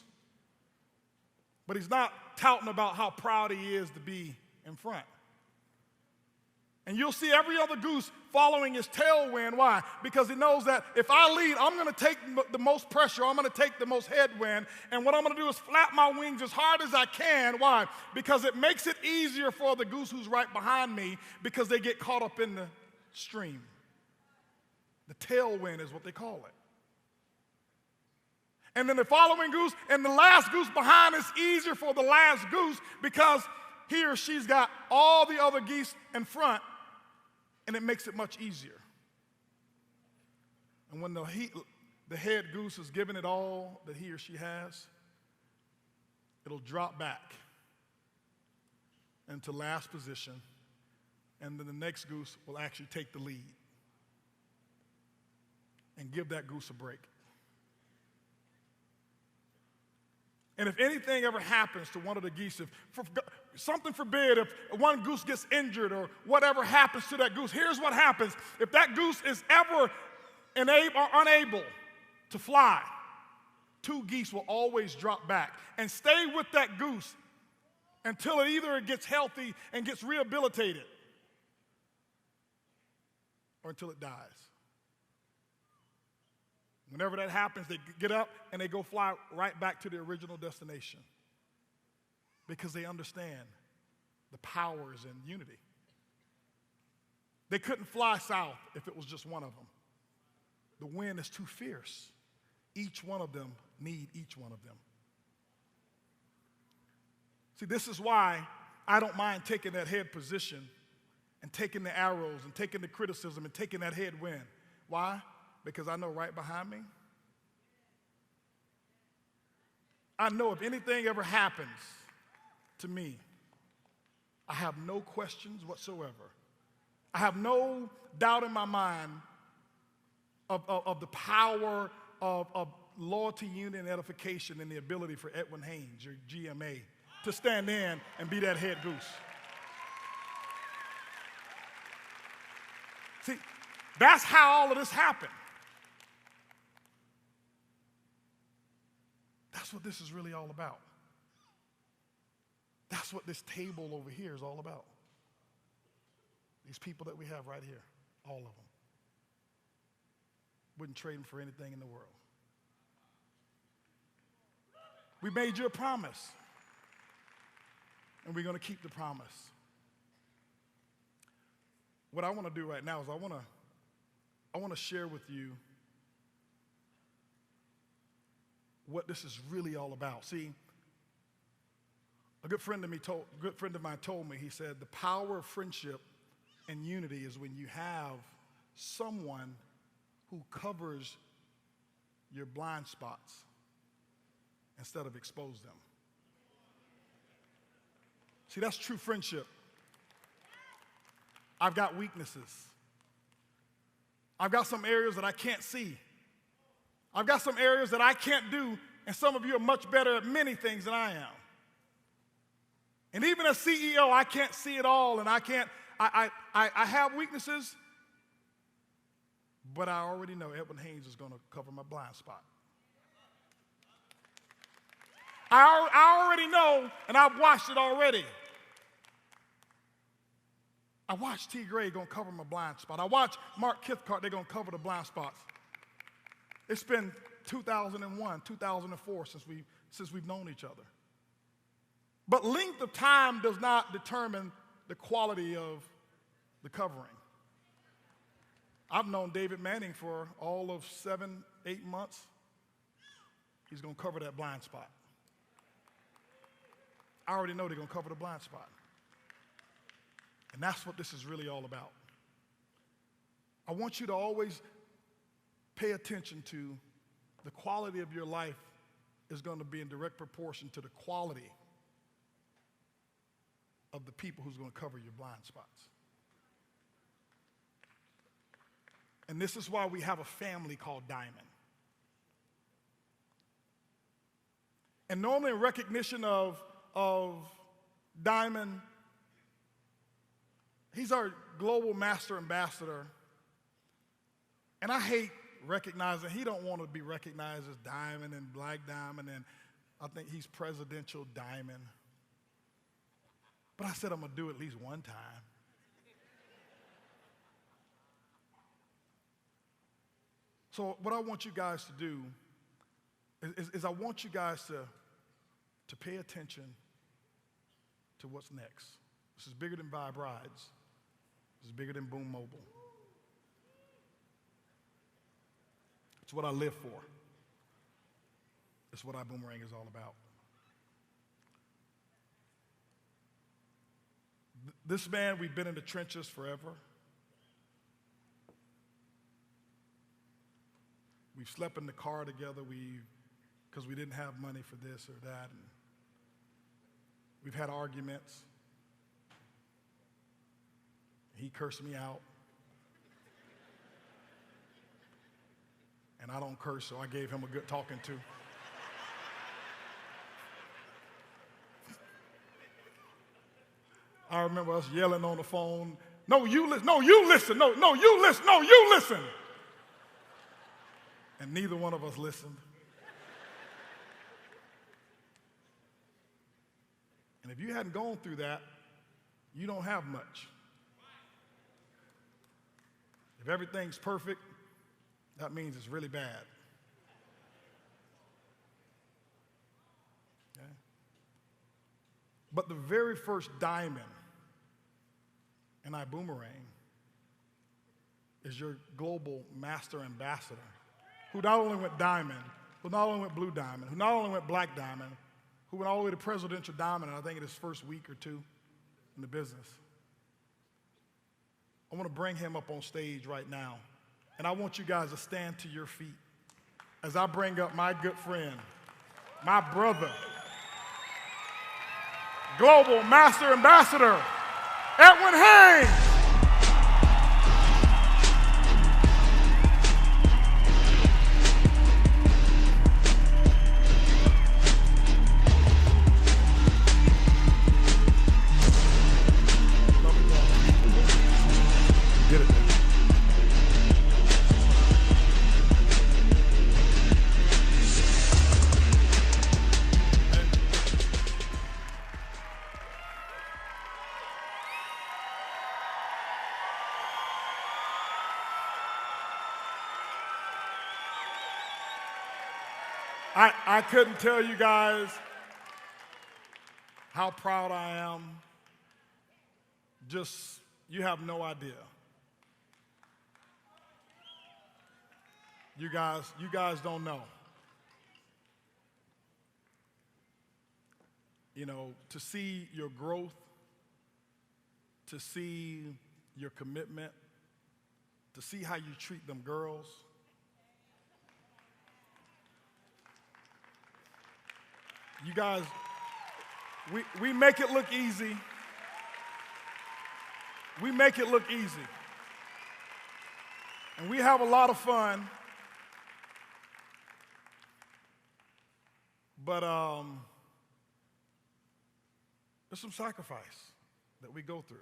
But he's not touting about how proud he is to be in front. And you'll see every other goose following his tailwind. Why? Because he knows that if I lead, I'm going to take the most pressure. I'm going to take the most headwind. And what I'm going to do is flap my wings as hard as I can. Why? Because it makes it easier for the goose who's right behind me because they get caught up in the stream. The tailwind is what they call it. And then the following goose and the last goose behind is easier for the last goose because he or she's got all the other geese in front, and it makes it much easier. And when the head goose is giving it all that he or she has, it'll drop back into last position, and then the next goose will actually take the lead and give that goose a break. And if anything ever happens to one of the geese, if something forbid, if one goose gets injured or whatever happens to that goose, here's what happens. If that goose is ever unable to fly, two geese will always drop back and stay with that goose until it either gets healthy and gets rehabilitated or until it dies. Whenever that happens, they get up and they go fly right back to the original destination because they understand the powers in unity. They couldn't fly south if it was just one of them. The wind is too fierce. Each one of them need each one of them. See, this is why I don't mind taking that head position and taking the arrows and taking the criticism and taking that headwind. Why? Because I know right behind me, I know if anything ever happens to me, I have no questions whatsoever. I have no doubt in my mind of the power of loyalty, unity, and edification and the ability for Edwin Haynes, your GMA, to stand in and be that head goose. See, that's how all of this happened. That's what this is really all about. That's what this table over here is all about. These people that we have right here, all of them. Wouldn't trade them for anything in the world. We made you a promise, and we're going to keep the promise. What I want to do right now is I want to share with you what this is really all about. See, a good friend of mine told me, he said, the power of friendship and unity is when you have someone who covers your blind spots instead of expose them. See, that's true friendship. I've got weaknesses. I've got some areas that I can't see. I've got some areas that I can't do, and some of you are much better at many things than I am. And even as CEO, I can't see it all, and I have weaknesses, but I already know Edwin Haynes is going to cover my blind spot. I already know, and I've watched it already. I watched T. Gray going to cover my blind spot. I watched Mark Kithcart, they're going to cover the blind spots. It's been 2001, 2004 since we've known each other. But length of time does not determine the quality of the covering. I've known David Manning for all of 7, 8 months. He's going to cover that blind spot. I already know they're going to cover the blind spot. And that's what this is really all about. I want you to always pay attention to the quality of your life is going to be in direct proportion to the quality of the people who's going to cover your blind spots. And this is why we have a family called Diamond. And normally in recognition of Diamond, he's our global master ambassador. And I hate recognizing, he don't want to be recognized as Diamond and Black Diamond, and I think he's Presidential Diamond. But I said I'm going to do it at least one time. So what I want you guys to do is I want you guys to pay attention to what's next. This is bigger than Vibe Rides. This is bigger than Boom Mobile. It's what I live for. It's what iBoomerang is all about. This man, we've been in the trenches forever. We've slept in the car together because we didn't have money for this or that. And we've had arguments. He cursed me out. And I don't curse, so I gave him a good talking to. I remember us yelling on the phone, no, you listen, no, you listen, no, you listen, no, you listen. And neither one of us listened. And if you hadn't gone through that, you don't have much. If everything's perfect, that means it's really bad. Okay? But the very first diamond in iBoomerang is your global master ambassador, who not only went diamond, who not only went blue diamond, who not only went black diamond, who went all the way to presidential diamond, I think in his first week or two in the business. I want to bring him up on stage right now. And I want you guys to stand to your feet as I bring up my good friend, my brother, Global Master Ambassador, Edwin Haynes. I couldn't tell you guys how proud I am. Just, you have no idea. You guys don't know. You know, to see your growth, to see your commitment, to see how you treat them girls. You guys, we make it look easy. We make it look easy. And we have a lot of fun. But there's some sacrifice that we go through.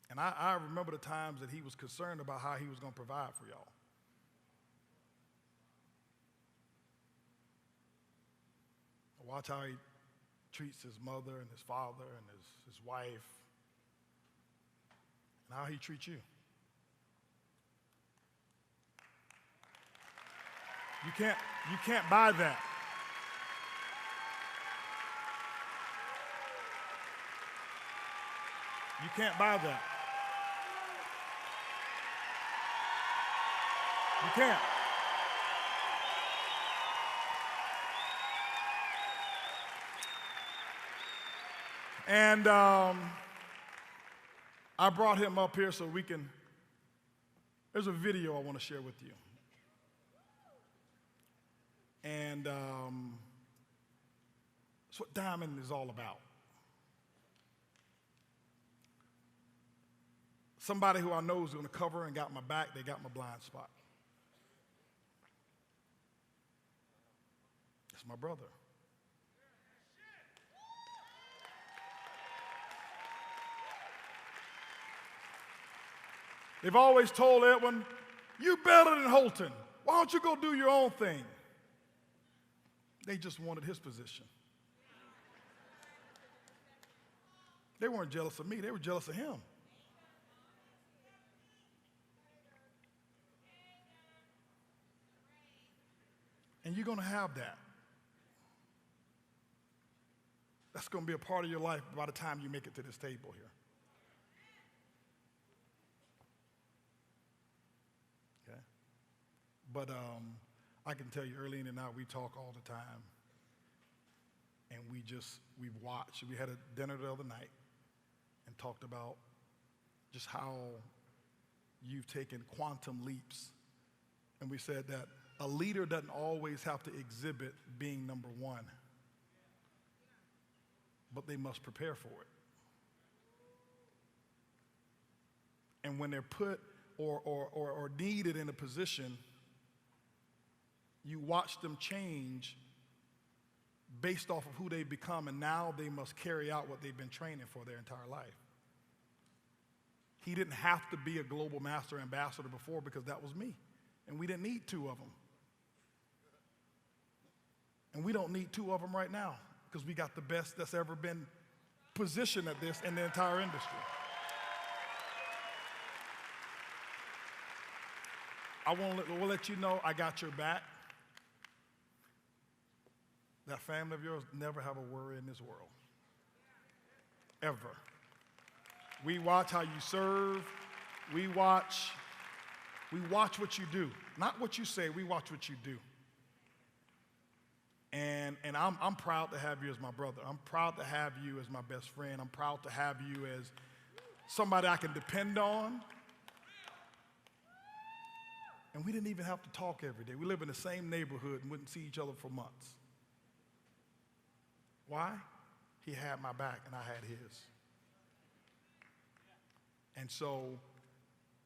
And I remember the times that he was concerned about how he was going to provide for y'all. Watch how he treats his mother and his father and his wife, and how he treats you. You can't buy that. You can't buy that. You can't. And I brought him up here so we can, there's a video I want to share with you. And that's what Diamond is all about. Somebody who I know is going to cover and got my back, they got my blind spot. It's my brother. They've always told Edwin, "You better than Holton. Why don't you go do your own thing?" They just wanted his position. They weren't jealous of me, they were jealous of him. And you're going to have that. That's going to be a part of your life by the time you make it to this table here. Okay? But I can tell you, Earlene and I, we talk all the time. And we've watched. We had a dinner the other night and talked about just how you've taken quantum leaps. And we said that a leader doesn't always have to exhibit being number one, but they must prepare for it. And when they're put or needed in a position, you watch them change based off of who they've become, and now they must carry out what they've been training for their entire life. He didn't have to be a global master ambassador before because that was me, and we didn't need two of them. And we don't need two of them right now because we got the best that's ever been positioned at this in the entire industry. We'll let you know I got your back. That family of yours never have a worry in this world. Ever. We watch how you serve. We watch what you do. Not what you say, we watch what you do. And I'm proud to have you as my brother. I'm proud to have you as my best friend. I'm proud to have you as somebody I can depend on. And we didn't even have to talk every day. We live in the same neighborhood and wouldn't see each other for months. Why? He had my back and I had his. And so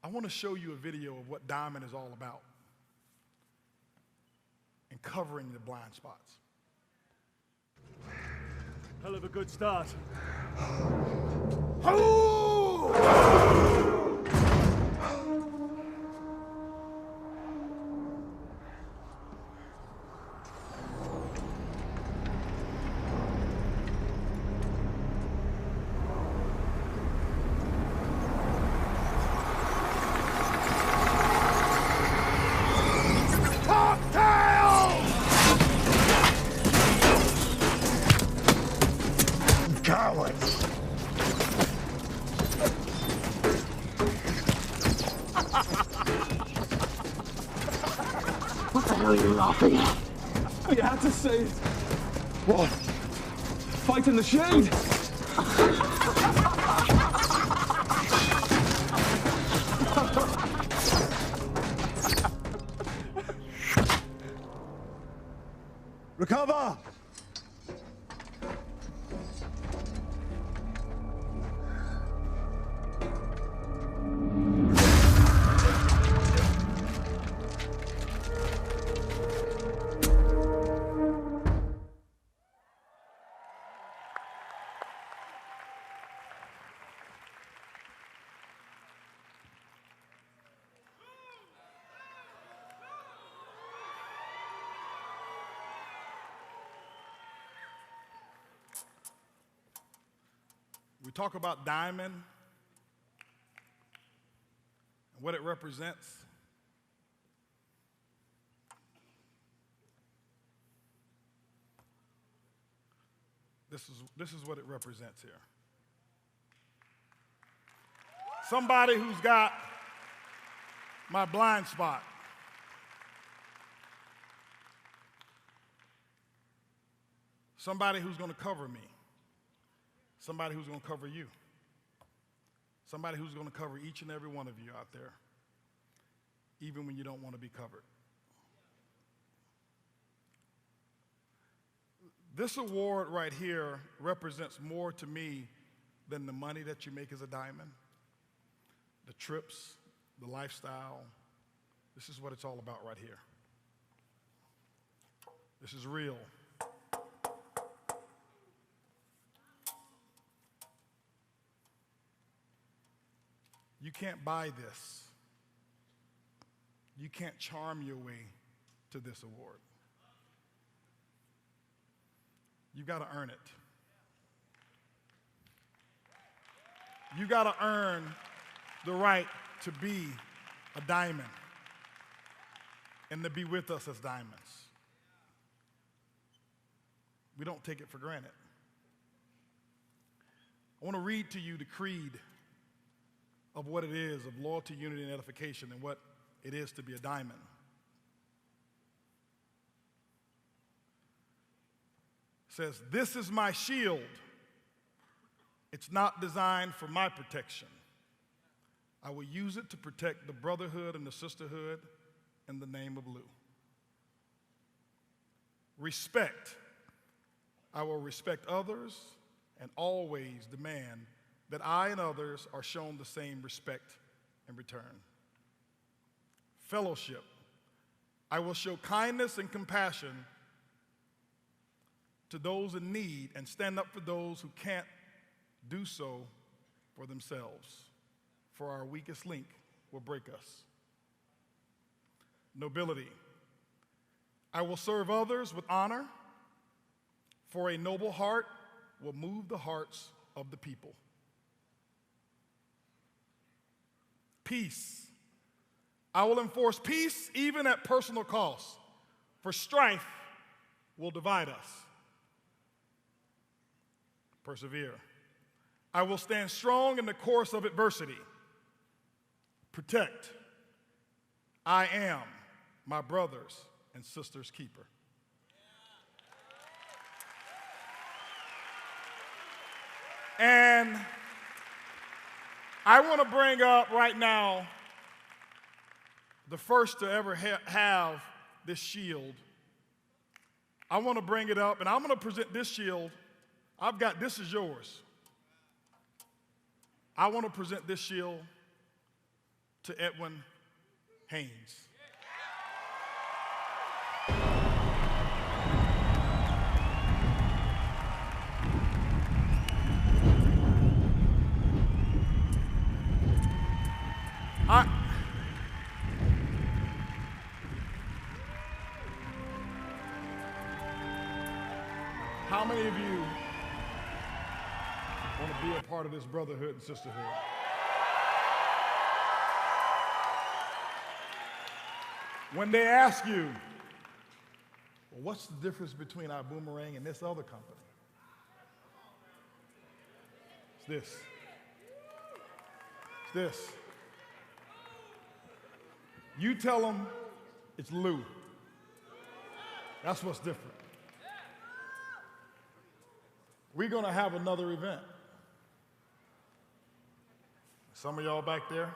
I want to show you a video of what Diamond is all about and covering the blind spots. Hell of a good start. Cowards! What the hell are you laughing at? You had to say it. What? Fight in the shade? Recover! we talk about diamond and what it represents, this is what it represents here. Somebody who's got my blind spot. Somebody who's going to cover me. Somebody who's going to cover you. Somebody who's going to cover each and every one of you out there, even when you don't want to be covered. This award right here represents more to me than the money that you make as a diamond, the trips, the lifestyle. This is what it's all about right here. This is real. You can't buy this. You can't charm your way to this award. You got to earn it. You got to earn the right to be a diamond and to be with us as diamonds. We don't take it for granted. I want to read to you the creed of what it is of loyalty, unity, and edification, and what it is to be a diamond. It says, "This is my shield. It's not designed for my protection. I will use it to protect the brotherhood and the sisterhood in the name of Lou. Respect. I will respect others and always demand that I and others are shown the same respect in return. Fellowship. I will show kindness and compassion to those in need and stand up for those who can't do so for themselves, for our weakest link will break us. Nobility. I will serve others with honor, for a noble heart will move the hearts of the people. Peace. I will enforce peace even at personal cost, for strife will divide us. Persevere. I will stand strong in the course of adversity. Protect. I am my brothers and sisters' keeper. And I want to bring up right now the first to ever have this shield. I want to bring it up, and I'm going to present this shield. I've got, this is yours. I want to present this shield to Edwin Haynes. How many of you want to be a part of this brotherhood and sisterhood? When they ask you, well, what's the difference between ibuumerang and this other company? It's this. It's this. You tell them it's Lou. That's what's different. We're going to have another event. Some of y'all back there.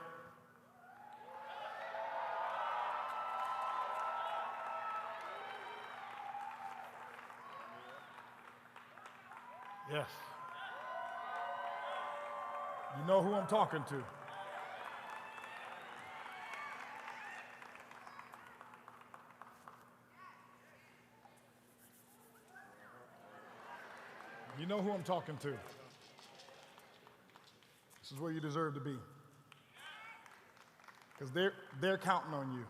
Yes. You know who I'm talking to. You know who I'm talking to. This is where you deserve to be. Because they're counting on you.